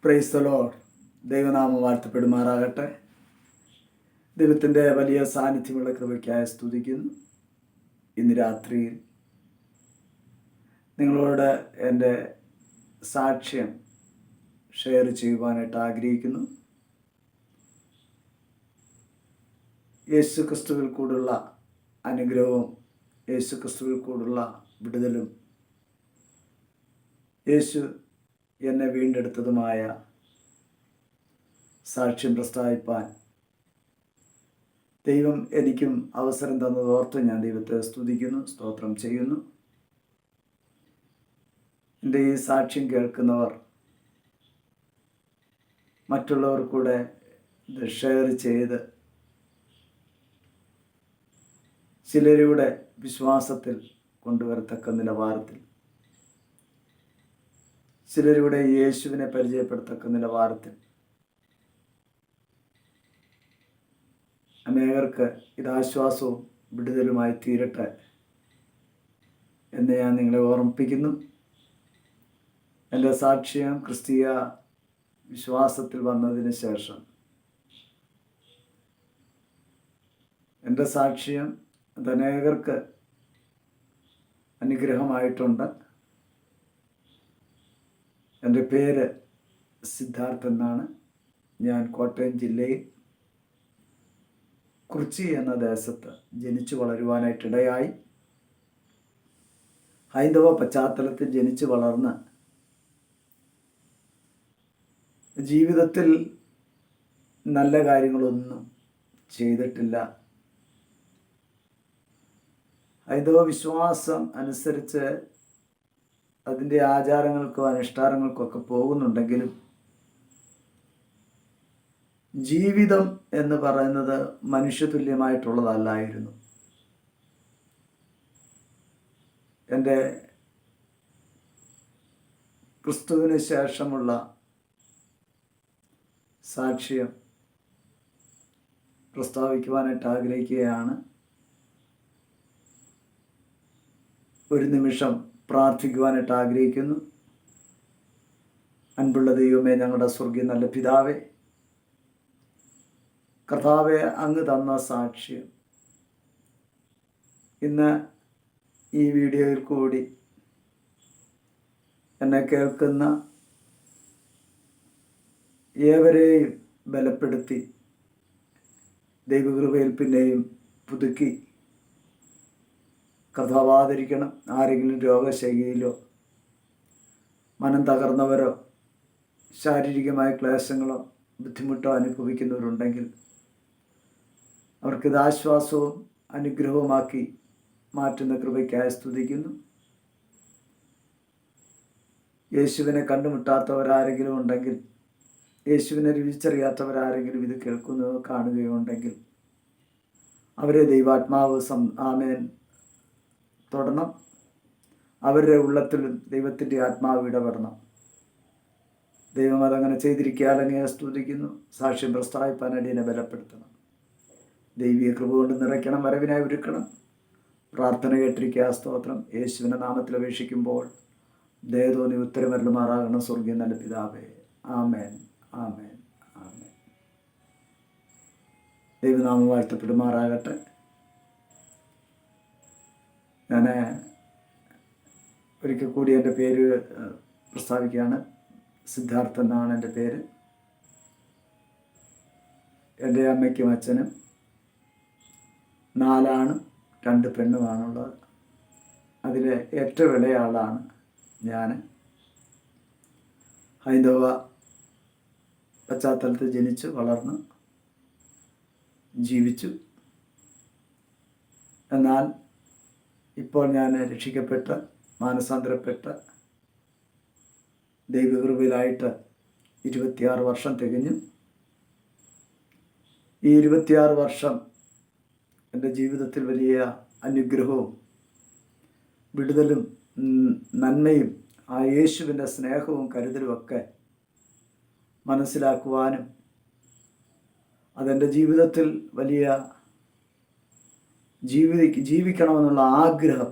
Praise the Lord. ദൈവനാമം വാഴ്ത്തപ്പെടുമാറാകട്ടെ. ദൈവത്തിൻ്റെ വലിയ സാന്നിധ്യമുള്ള കൃപയ്ക്കായി സ്തുതിക്കുന്നു. ഇന്ന് രാത്രിയിൽ നിങ്ങളോട് എൻ്റെ സാക്ഷ്യം ഷെയർ ചെയ്യുവാനായിട്ട് ആഗ്രഹിക്കുന്നു. യേശു ക്രിസ്തുവിൽ കൂടുള്ള അനുഗ്രഹവും യേശു ക്രിസ്തുവിൽ കൂടുള്ള വിടുതലും യേശു എന്നെ വീണ്ടെടുത്തതുമായ സാക്ഷ്യം പ്രസ്താവിപ്പാൻ ദൈവം എനിക്കും അവസരം തന്നതോർത്ത് ഞാൻ ദൈവത്തെ സ്തുതിക്കുന്നു, സ്തോത്രം ചെയ്യുന്നു. എൻ്റെ ഈ സാക്ഷ്യം കേൾക്കുന്നവർ മറ്റുള്ളവർ കൂടെ ഇത് ഷെയർ ചെയ്ത് ചിലരുടെ വിശ്വാസത്തിൽ കൊണ്ടുവരത്തക്ക നിലവാരത്തിൽ, ചിലരുടെ യേശുവിനെ പരിചയപ്പെടുത്തക്ക നിലവാരത്തിൽ അനേകർക്ക് ഇതാശ്വാസവും വിടുതലുമായി തീരട്ടെ എന്ന് ഞാൻ നിങ്ങളെ ഓർമ്മിപ്പിക്കുന്നു. എൻ്റെ സാക്ഷ്യം ക്രിസ്തീയ വിശ്വാസത്തിൽ വന്നതിന് ശേഷം എൻ്റെ സാക്ഷ്യം അതനേകർക്ക് അനുഗ്രഹമായിട്ടുണ്ട്. എൻ്റെ പേര് സിദ്ധാർത്ഥ് എന്നാണ്. ഞാൻ കോട്ടയം ജില്ലയിൽ കുറിച്ചി എന്ന ദേശത്ത് ജനിച്ചു വളരുവാനായിട്ടിടയായി. ഹൈന്ദവ പശ്ചാത്തലത്തിൽ ജനിച്ചു വളർന്ന് ജീവിതത്തിൽ നല്ല കാര്യങ്ങളൊന്നും ചെയ്തിട്ടില്ല. ഹൈന്ദവ വിശ്വാസം അനുസരിച്ച് അതിൻ്റെ ആചാരങ്ങൾക്കും അനുഷ്ഠാനങ്ങൾക്കൊക്കെ പോകുന്നുണ്ടെങ്കിലും ജീവിതം എന്ന് പറയുന്നത് മനുഷ്യതുല്യമായിട്ടുള്ളതല്ലായിരുന്നു. എൻ്റെ ക്രിസ്തുവിന് ശേഷമുള്ള സാക്ഷ്യം പ്രസ്താവിക്കുവാനായിട്ട് ആഗ്രഹിക്കുകയാണ്. ഒരു നിമിഷം പ്രാർത്ഥിക്കുവാനായിട്ട് ആഗ്രഹിക്കുന്നു. അൻപുള്ള ദൈവമേ, ഞങ്ങളുടെ സ്വർഗീയ നല്ല പിതാവേ, കർത്താവെ, അങ്ങ് തന്ന സാക്ഷ്യം ഇന്ന് ഈ വീഡിയോയിൽ കൂടി എന്നെ കേൾക്കുന്ന ഏവരെയും ബലപ്പെടുത്തി ദൈവകൃപയിൽ പിന്നെയും പുതുക്കി കർത്താവാതിരിക്കണം. ആരെങ്കിലും രോഗശൈലിയിലോ മനം തകർന്നവരോ ശാരീരികമായ ക്ലേശങ്ങളോ ബുദ്ധിമുട്ടോ അനുഭവിക്കുന്നവരുണ്ടെങ്കിൽ അവർക്കിത് ആശ്വാസവും അനുഗ്രഹവുമാക്കി മാറ്റുന്ന കൃപയ്ക്കായി സ്തുതിക്കുന്നു. യേശുവിനെ കണ്ടുമുട്ടാത്തവരാരെങ്കിലും ഉണ്ടെങ്കിൽ, യേശുവിനെ രുചിച്ചറിയാത്തവരാരെങ്കിലും ഇത് കേൾക്കുന്നതോ കാണുകയോ ഉണ്ടെങ്കിൽ അവരെ ദൈവാത്മാവ് ആമേൻ തൊടണം. അവരുടെ ഉള്ളത്തിലും ദൈവത്തിൻ്റെ ആത്മാവ് ഇടപെടണം. ദൈവം അതങ്ങനെ ചെയ്തിരിക്കാൻ അങ്ങയെ സ്തുതിക്കുന്നു. സാക്ഷ്യം പ്രസ്താവിപ്പാൻ അടിയനെ ബലപ്പെടുത്തണം. ദൈവീയ കൃപ കൊണ്ട് നിറയ്ക്കണം, വരവിനായി ഒരുക്കണം. പ്രാർത്ഥന കേട്ടിരിക്കുക. സ്തോത്രം. യേശുവിൻ്റെ നാമത്തിൽ അപേക്ഷിക്കുമ്പോൾ ദയതോന്നി ഉത്തരമരുളുമാറാകണം സ്വർഗീയ നല്ല പിതാവേ. ആമേൻ, ആമേൻ, ആമേൻ. ദൈവനാമം വാഴ്ത്തപ്പെടുമാറാകട്ടെ. ഞാൻ ഒരിക്കൽ കൂടി എൻ്റെ പേര് പ്രസ്താവിക്കുകയാണ്. സിദ്ധാർത്ഥ് എന്നാണ് എൻ്റെ പേര്. എൻ്റെ അമ്മയ്ക്കും അച്ഛനും 4 ആണും 2 പെണ്ണുമാണുള്ളത്. അതിൽ ഏറ്റവും ഇളയ ആളാണ് ഞാൻ. ഹൈന്ദവ പശ്ചാത്തലത്തിൽ ജനിച്ചു വളർന്ന് ജീവിച്ചു. എന്നാൽ ഇപ്പോൾ ഞാൻ രക്ഷിക്കപ്പെട്ട് മാനസാന്തരപ്പെട്ട് ദൈവകൃപയിലായിട്ട് 26 വർഷം തികഞ്ഞു. ഈ 26 വർഷം എൻ്റെ ജീവിതത്തിൽ വലിയ അനുഗ്രഹവും വിടുതലും നന്മയും ആ യേശുവിൻ്റെ സ്നേഹവും കരുതലുമൊക്കെ മനസ്സിലാക്കുവാനും അതെൻ്റെ ജീവിതത്തിൽ വലിയ ജീവിക്കണമെന്നുള്ള ആഗ്രഹം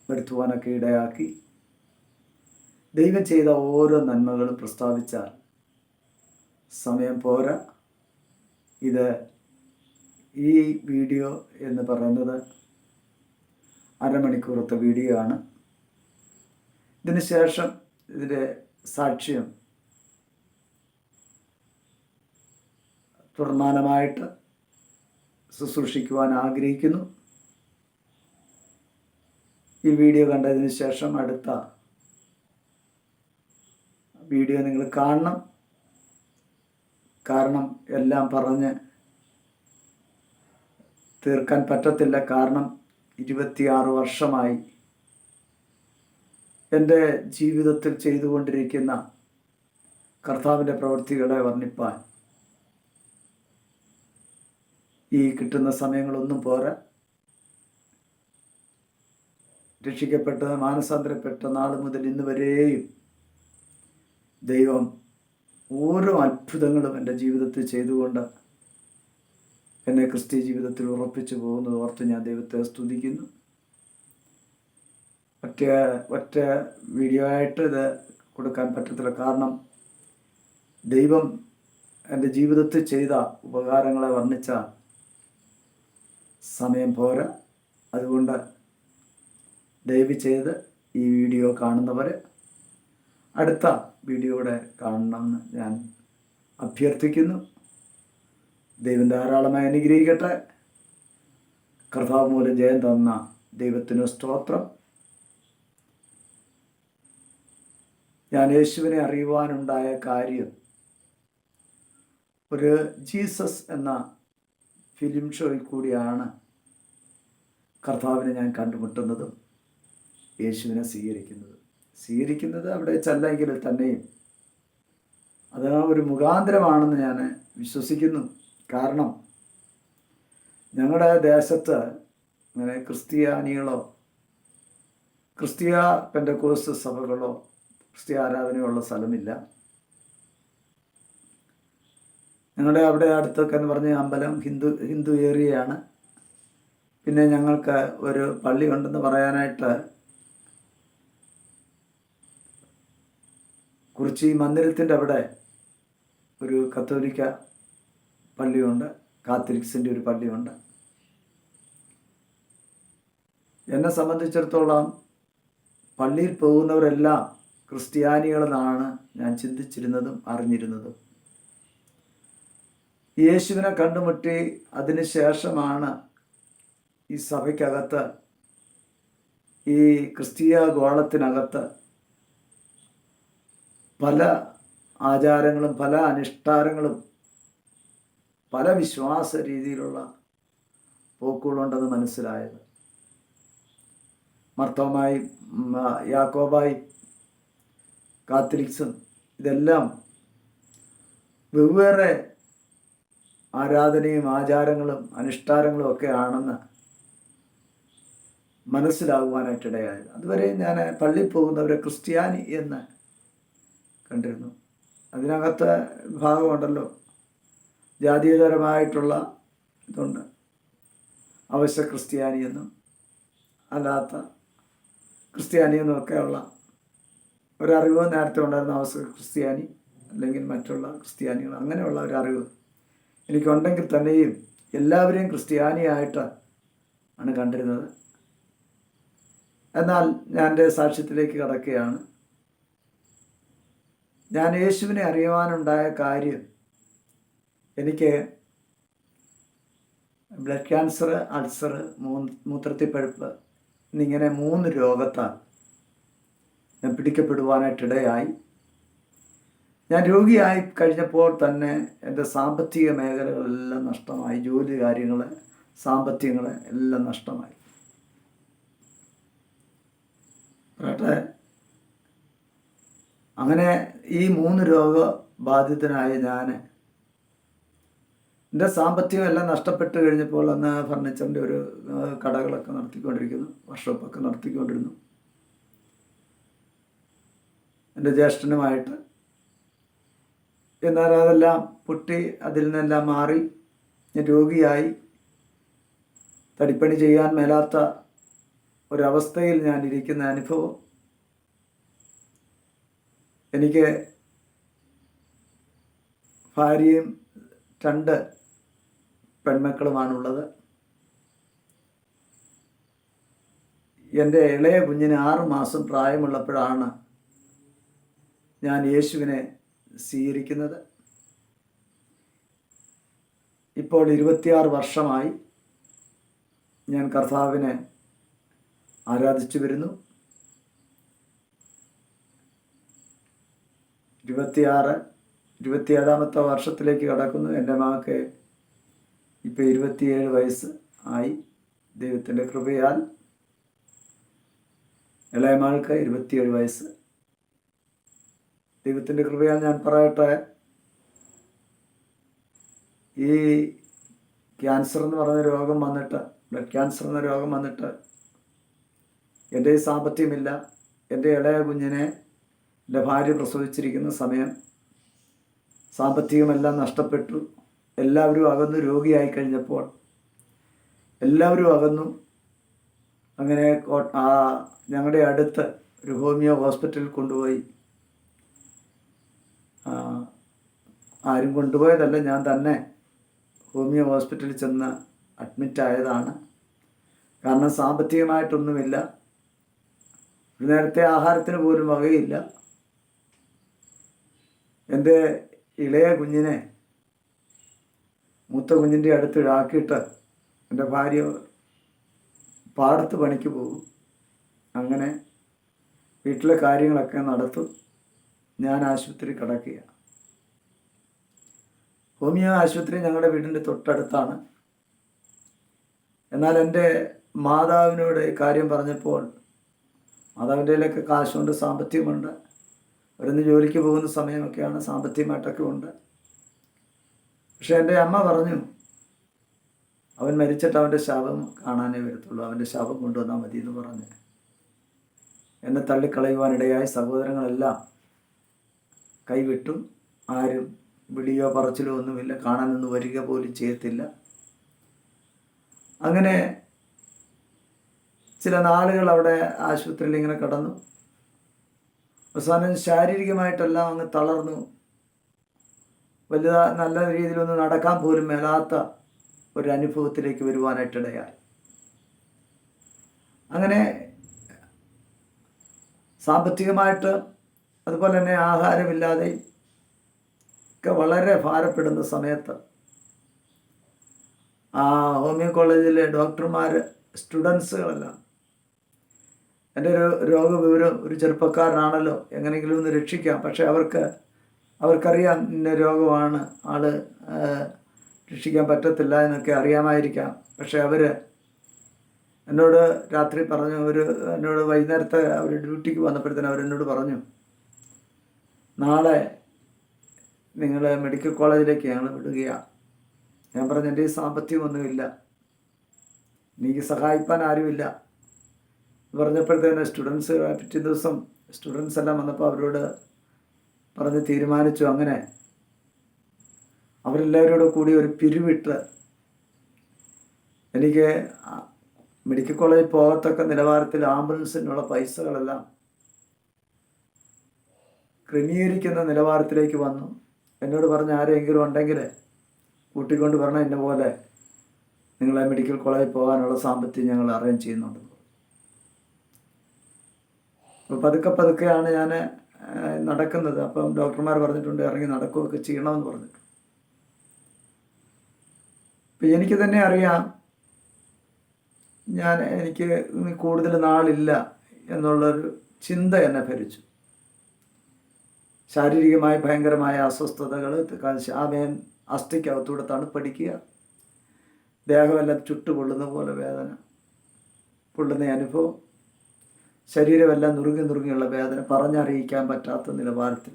വരുത്തുവാനൊക്കെ ഇടയാക്കി. ദൈവം ചെയ്ത ഓരോ നന്മകളും പ്രസ്താവിച്ചാൽ സമയം പോരാ. ഈ വീഡിയോ എന്ന് പറയുന്നത് അരമണിക്കൂറത്തെ വീഡിയോ ആണ്. ഇതിന് ശേഷം ഇതിൻ്റെ സാക്ഷ്യം തുടർമാനമായിട്ട് ശുശ്രൂഷിക്കുവാൻ ആഗ്രഹിക്കുന്നു. ഈ വീഡിയോ കണ്ടതിന് ശേഷം അടുത്ത വീഡിയോ നിങ്ങൾ കാണണം. കാരണം എല്ലാം പറഞ്ഞ് തീർക്കാൻ പറ്റത്തില്ല. കാരണം 26 വർഷമായി എൻ്റെ ജീവിതത്തിൽ ചെയ്തുകൊണ്ടിരിക്കുന്ന കർത്താവിൻ്റെ പ്രവൃത്തികളെ വർണ്ണിപ്പാൻ ഈ കിട്ടുന്ന സമയങ്ങളൊന്നും പോരാ. രക്ഷിക്കപ്പെട്ട മാനസാന്തരപ്പെട്ട നാൾ മുതൽ ഇന്ന് വരെയും ദൈവം ഓരോ അത്ഭുതങ്ങളും എൻ്റെ ജീവിതത്തിൽ ചെയ്തുകൊണ്ട് എന്നെ ക്രിസ്തീയ ജീവിതത്തിൽ ഉറപ്പിച്ചു പോകുന്നത് ഓർത്ത് ഞാൻ ദൈവത്തെ സ്തുതിക്കുന്നു. ഒറ്റ വീഡിയോ ആയിട്ട് ഇത് കൊടുക്കാൻ പറ്റത്തില്ല. കാരണം ദൈവം എൻ്റെ ജീവിതത്തിൽ ചെയ്ത ഉപകാരങ്ങളെ വർണ്ണിച്ച സമയം പോരാ. അതുകൊണ്ട് ദയവ് ചെയ്ത് ഈ വീഡിയോ കാണുന്നവർ അടുത്ത വീഡിയോയുടെ കാണണമെന്ന് ഞാൻ അഭ്യർത്ഥിക്കുന്നു. ദൈവം ധാരാളമായി അനുഗ്രഹിക്കട്ടെ. കർത്താവ് മൂലം ജയം തന്ന ദൈവത്തിന് സ്തോത്രം. ഞാൻ യേശുവിനെ അറിയുവാനുണ്ടായ കാര്യം ഒരു ജീസസ് എന്ന ഫിലിം ഷോയിൽ കൂടിയാണ് കർത്താവിനെ ഞാൻ കണ്ടുമുട്ടുന്നതും യേശുവിനെ സ്വീകരിക്കുന്നത് അവിടെ ചെല്ലെങ്കിൽ തന്നെയും അത് ഒരു മുഖാന്തരമാണെന്ന് ഞാൻ വിശ്വസിക്കുന്നു. കാരണം ഞങ്ങളുടെ ദേശത്ത് അങ്ങനെ ക്രിസ്ത്യാനികളോ ക്രിസ്തീയ പെന്തക്കോസ്ത് സഭകളോ ക്രിസ്തീയ ആരാധനയുള്ള സ്ഥലമില്ല. ഞങ്ങളുടെ അവിടെ അടുത്തൊക്കെ എന്ന് പറഞ്ഞ അമ്പലം ഹിന്ദു ഏരിയയാണ്. പിന്നെ ഞങ്ങൾക്ക് ഒരു പള്ളി ഉണ്ടെന്ന് പറയാനായിട്ട് കുറിച്ചി മന്ദിരത്തിൻ്റെ അവിടെ ഒരു കത്തോലിക്ക പള്ളിയുണ്ട്, കാത്തലിക്സിൻ്റെ ഒരു പള്ളിയുണ്ട്. എന്നെ സംബന്ധിച്ചിടത്തോളം പള്ളിയിൽ പോകുന്നവരെല്ലാം ക്രിസ്ത്യാനികളെന്നാണ് ഞാൻ ചിന്തിച്ചിരുന്നതും അറിഞ്ഞിരുന്നതും. യേശുവിനെ കണ്ടുമുട്ടി അതിന് ശേഷമാണ് ഈ സഭയ്ക്കകത്ത്, ഈ ക്രിസ്തീയ ഗോളത്തിനകത്ത് പല ആചാരങ്ങളും പല അനുഷ്ഠാനങ്ങളും പല വിശ്വാസ രീതിയിലുള്ള പോക്കുകളുണ്ടെന്ന് മനസ്സിലായത്. മർത്തോമായി, യാക്കോബായി, കാത്തലിക്സും ഇതെല്ലാം വെവ്വേറെ ആരാധനയും ആചാരങ്ങളും അനുഷ്ഠാനങ്ങളും ഒക്കെ ആണെന്ന് മനസ്സിലാകുവാനായിട്ടിടയായത്. അതുവരെ ഞാൻ പള്ളിയിൽ പോകുന്നവരെ ക്രിസ്ത്യാനി എന്ന് കണ്ടിരുന്നു. അതിനകത്ത് ഭാഗമുണ്ടല്ലോ, ജാതീയതരമായിട്ടുള്ള ഇതുണ്ട്. അവശ്യ ക്രിസ്ത്യാനി എന്നും അല്ലാത്ത ക്രിസ്ത്യാനി എന്നുമൊക്കെയുള്ള ഒരറിവ് നേരത്തെ ഉണ്ടായിരുന്ന അവശ്യ ക്രിസ്ത്യാനി അല്ലെങ്കിൽ മറ്റുള്ള ക്രിസ്ത്യാനികൾ, അങ്ങനെയുള്ള ഒരറിവ് എനിക്കുണ്ടെങ്കിൽ തന്നെയും എല്ലാവരെയും ക്രിസ്ത്യാനിയായിട്ട് ആണ് കണ്ടിരുന്നത്. എന്നാൽ ഞാൻ എൻ്റെ സാക്ഷ്യത്തിലേക്ക് കടക്കുകയാണ്. ഞാൻ യേശുവിനെ അറിയുവാനുണ്ടായ കാര്യം, എനിക്ക് ബ്ലഡ് ക്യാൻസർ, അൾസർ, മൂത്രത്തിൽ പഴുപ്പ് എന്നിങ്ങനെ 3 രോഗത്താൽ ഞാൻ പിടിക്കപ്പെടുവാനായിട്ടിടയായി. ഞാൻ രോഗിയായി കഴിഞ്ഞപ്പോൾ തന്നെ എൻ്റെ സാമ്പത്തിക മേഖലകളെല്ലാം നഷ്ടമായി. ജോലി കാര്യങ്ങൾ, സാമ്പത്തികങ്ങൾ എല്ലാം നഷ്ടമായി. പറയട്ടെ, അങ്ങനെ ഈ 3 രോഗബാധിതനായ ഞാൻ എൻ്റെ സാമ്പത്തികം എല്ലാം നഷ്ടപ്പെട്ട് കഴിഞ്ഞപ്പോൾ അന്ന് ഫർണിച്ചറിൻ്റെ ഒരു കടകളൊക്കെ നടത്തിക്കൊണ്ടിരിക്കുന്നു, വർക്ക്ഷോപ്പൊക്കെ നടത്തിക്കൊണ്ടിരുന്നു. എൻ്റെ ജ്യേഷ്ഠനുമായിട്ട്. എന്നാൽ അതെല്ലാം പൊട്ടി, അതിൽ നിന്നെല്ലാം മാറി ഞാൻ രോഗിയായി, തടിപ്പണി ചെയ്യാൻ മേലാത്ത ഒരവസ്ഥയിൽ ഞാൻ ഇരിക്കുന്ന അനുഭവം എനിക്ക് ഭാര്യയും 2 പെൺമക്കളുമാണുള്ളത്. എൻ്റെ ഇളയ കുഞ്ഞിന് 6 മാസം പ്രായമുള്ളപ്പോഴാണ് ഞാൻ യേശുവിനെ സ്വീകരിക്കുന്നത്. ഇപ്പോൾ 26 വർഷമായി ഞാൻ കർത്താവിനെ ആരാധിച്ചു വരുന്നു. 27ാമത്തെ വർഷത്തിലേക്ക് കടക്കുന്നു. എൻ്റെ മകൾക്ക് ഇപ്പോൾ 27 വയസ്സ് ആയി. ദൈവത്തിൻ്റെ കൃപയാൽ ഇളയ മകൾക്ക് 27 വയസ്സ്. ദൈവത്തിൻ്റെ കൃപയാൽ ഞാൻ പറയട്ടെ, ഈ ക്യാൻസർ എന്ന് പറയുന്ന രോഗം വന്നിട്ട്, ബ്ലഡ് ക്യാൻസർ എന്ന രോഗം വന്നിട്ട് എൻ്റെ സാമ്പത്തികമില്ല. എൻ്റെ ഇളയ കുഞ്ഞിനെ എൻ്റെ ഭാര്യ പ്രസവിച്ചിരിക്കുന്ന സമയം സാമ്പത്തികമെല്ലാം നഷ്ടപ്പെട്ടു. എല്ലാവരും അകന്നു. രോഗിയായി കഴിഞ്ഞപ്പോൾ എല്ലാവരും അകന്നു. അങ്ങനെ ഞങ്ങളുടെ അടുത്ത് ഒരു ഹോമിയോ ഹോസ്പിറ്റലിൽ കൊണ്ടുപോയി. ആരും കൊണ്ടുപോയതല്ല, ഞാൻ തന്നെ ഹോമിയോ ഹോസ്പിറ്റലിൽ ചെന്ന് അഡ്മിറ്റായതാണ്. കാരണം സാമ്പത്തികമായിട്ടൊന്നുമില്ല. ഒരു നേരത്തെ ആഹാരത്തിന് പോലും വകയില്ല. എൻ്റെ ഇളയ കുഞ്ഞിനെ മൂത്ത കുഞ്ഞിൻ്റെ അടുത്ത് ആക്കിയിട്ട് എൻ്റെ ഭാര്യ പാടത്ത് പണിക്ക് പോകും. അങ്ങനെ വീട്ടിലെ കാര്യങ്ങളൊക്കെ നടത്തും. ഞാൻ ആശുപത്രി കിടക്കുക. ഹോമിയോ ആശുപത്രി ഞങ്ങളുടെ വീടിൻ്റെ തൊട്ടടുത്താണ്. എന്നാൽ എൻ്റെ മാതാവിനോട് ഈ കാര്യം പറഞ്ഞപ്പോൾ മാതാവിൻ്റെ കയ്യിലൊക്കെ കാശുണ്ട്, സാമ്പത്തികമുണ്ട്. അവരൊന്ന് ജോലിക്ക് പോകുന്ന സമയമൊക്കെയാണ്, സാമ്പത്തികമായിട്ടൊക്കെ ഉണ്ട്. പക്ഷെ എൻ്റെ അമ്മ പറഞ്ഞു, അവൻ മരിച്ചിട്ട് അവൻ്റെ ശവം കാണാനേ വരത്തുള്ളൂ, അവൻ്റെ ശവം കൊണ്ടുവന്നാൽ മതി എന്ന് പറഞ്ഞ് എന്നെ തള്ളിക്കളയുവാനിടയായി. സഹോദരങ്ങളെല്ലാം കൈവിട്ടു. ആരും വിളിയോ പറച്ചിലോ ഒന്നുമില്ല, കാണാനൊന്നും വരിക പോലും ചെയ്യത്തില്ല. അങ്ങനെ ചില നാളുകൾ അവിടെ ആശുപത്രിയിൽ ഇങ്ങനെ കടന്നു. അവസാനം ശാരീരികമായിട്ടെല്ലാം അങ്ങ് തളർന്നു. നല്ല രീതിയിലൊന്നും നടക്കാൻ പോലും മേലാത്ത ഒരനുഭവത്തിലേക്ക് വരുവാനായിട്ടിടയായി. അങ്ങനെ സാമ്പത്തികമായിട്ട് അതുപോലെ തന്നെ ആഹാരമില്ലാതെ ഒക്കെ വളരെ ഭാരപ്പെടുന്ന സമയത്ത് ഹോമിയോ കോളേജിലെ ഡോക്ടർമാർ, സ്റ്റുഡൻസുകളെല്ലാം എൻ്റെ ഒരു രോഗവിവരം, ഒരു ചെറുപ്പക്കാരനാണല്ലോ, എങ്ങനെയെങ്കിലും ഒന്ന് രക്ഷിക്കാം. പക്ഷെ അവർക്കറിയാം ഇന്ന രോഗമാണ്, ആള് രക്ഷിക്കാൻ പറ്റത്തില്ല എന്നൊക്കെ അറിയാമായിരിക്കാം. പക്ഷെ അവർ എന്നോട് രാത്രി പറഞ്ഞു, എന്നോട് വൈകുന്നേരത്തെ അവർ ഡ്യൂട്ടിക്ക് വന്നപ്പോഴത്തേനും അവരെന്നോട് പറഞ്ഞു, നാളെ നിങ്ങൾ മെഡിക്കൽ കോളേജിലേക്ക് ഞങ്ങൾ വിടുകയാണ്. ഞാൻ പറഞ്ഞു, എൻ്റെ സാമ്പത്തികമൊന്നുമില്ല, എനിക്ക് സഹായിക്കാൻ ആരുമില്ല പറഞ്ഞപ്പോഴത്തേന് പിറ്റേ ദിവസം സ്റ്റുഡൻസ് എല്ലാം വന്നപ്പോൾ അവരോട് പറഞ്ഞ് തീരുമാനിച്ചു. അങ്ങനെ അവരെല്ലാവരോടും കൂടി ഒരു പിരിവിട്ട് എനിക്ക് മെഡിക്കൽ കോളേജിൽ പോകത്തക്ക നിലവാരത്തിൽ ആംബുലൻസിനുള്ള പൈസകളെല്ലാം ക്രമീകരിക്കുന്ന നിലവാരത്തിലേക്ക് വന്നു. എന്നോട് പറഞ്ഞ്, ആരെങ്കിലും ഉണ്ടെങ്കിൽ കൂട്ടിക്കൊണ്ട് വരണം, എന്നെ പോലെ നിങ്ങളെ മെഡിക്കൽ കോളേജിൽ പോകാനുള്ള സാമ്പത്തികം ഞങ്ങൾ അറേഞ്ച് ചെയ്യുന്നുണ്ട്. അപ്പോൾ പതുക്കെയാണ് ഞാൻ നടക്കുന്നത്. അപ്പം ഡോക്ടർമാർ പറഞ്ഞിട്ടുണ്ട് ഇറങ്ങി നടക്കുകയൊക്കെ ചെയ്യണമെന്ന് പറഞ്ഞിട്ടുണ്ട്. അപ്പം എനിക്ക് തന്നെ അറിയാം, എനിക്ക് കൂടുതൽ നാളില്ല എന്നുള്ളൊരു ചിന്ത എന്നെ ഭരിച്ചു. ശാരീരികമായ ഭയങ്കരമായ അസ്വസ്ഥതകൾ, ആമേൻ അസ്ഥിക്കകത്തൂടെ തണുപ്പടിക്കുക, ദേഹമെല്ലാം ചുട്ടുപൊള്ളുന്ന പോലെ വേദന, പൊള്ളുന്ന അനുഭവം, ശരീരമെല്ലാം നുറുങ്ങിയുള്ള വേദന, പറഞ്ഞറിയിക്കാൻ പറ്റാത്ത നിലവാരത്തിൽ,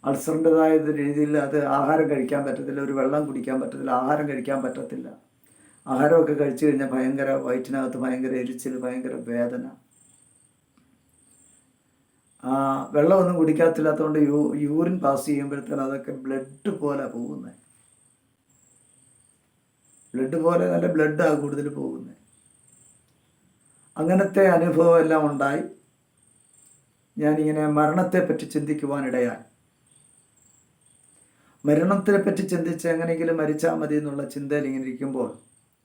അൾസറിൻ്റെതായ രീതിയിൽ അത് ആഹാരം കഴിക്കാൻ പറ്റത്തില്ല, ഒരു വെള്ളം കുടിക്കാൻ പറ്റത്തില്ല, ആഹാരം കഴിക്കാൻ പറ്റത്തില്ല. ആഹാരമൊക്കെ കഴിച്ചു കഴിഞ്ഞാൽ ഭയങ്കര വയറ്റിനകത്ത് ഭയങ്കര എരിച്ചിൽ, ഭയങ്കര വേദന. വെള്ളമൊന്നും കുടിക്കാത്തില്ലാത്തതുകൊണ്ട് യൂറിൻ പാസ് ചെയ്യുമ്പോഴത്തേനും അതൊക്കെ ബ്ലഡ് പോലെ പോകുന്നത്. ബ്ലഡ് പോലെ നല്ല ബ്ലഡാണ് കൂടുതൽ പോകുന്നത്. അങ്ങനത്തെ അനുഭവം എല്ലാം ഉണ്ടായി. ഞാനിങ്ങനെ മരണത്തെപ്പറ്റി ചിന്തിക്കുവാനിടയായി. മരണത്തെപ്പറ്റി ചിന്തിച്ച് എങ്ങനെയെങ്കിലും മരിച്ചാൽ മതി എന്നുള്ള ചിന്തയിൽ ഇങ്ങനെ ഇരിക്കുമ്പോൾ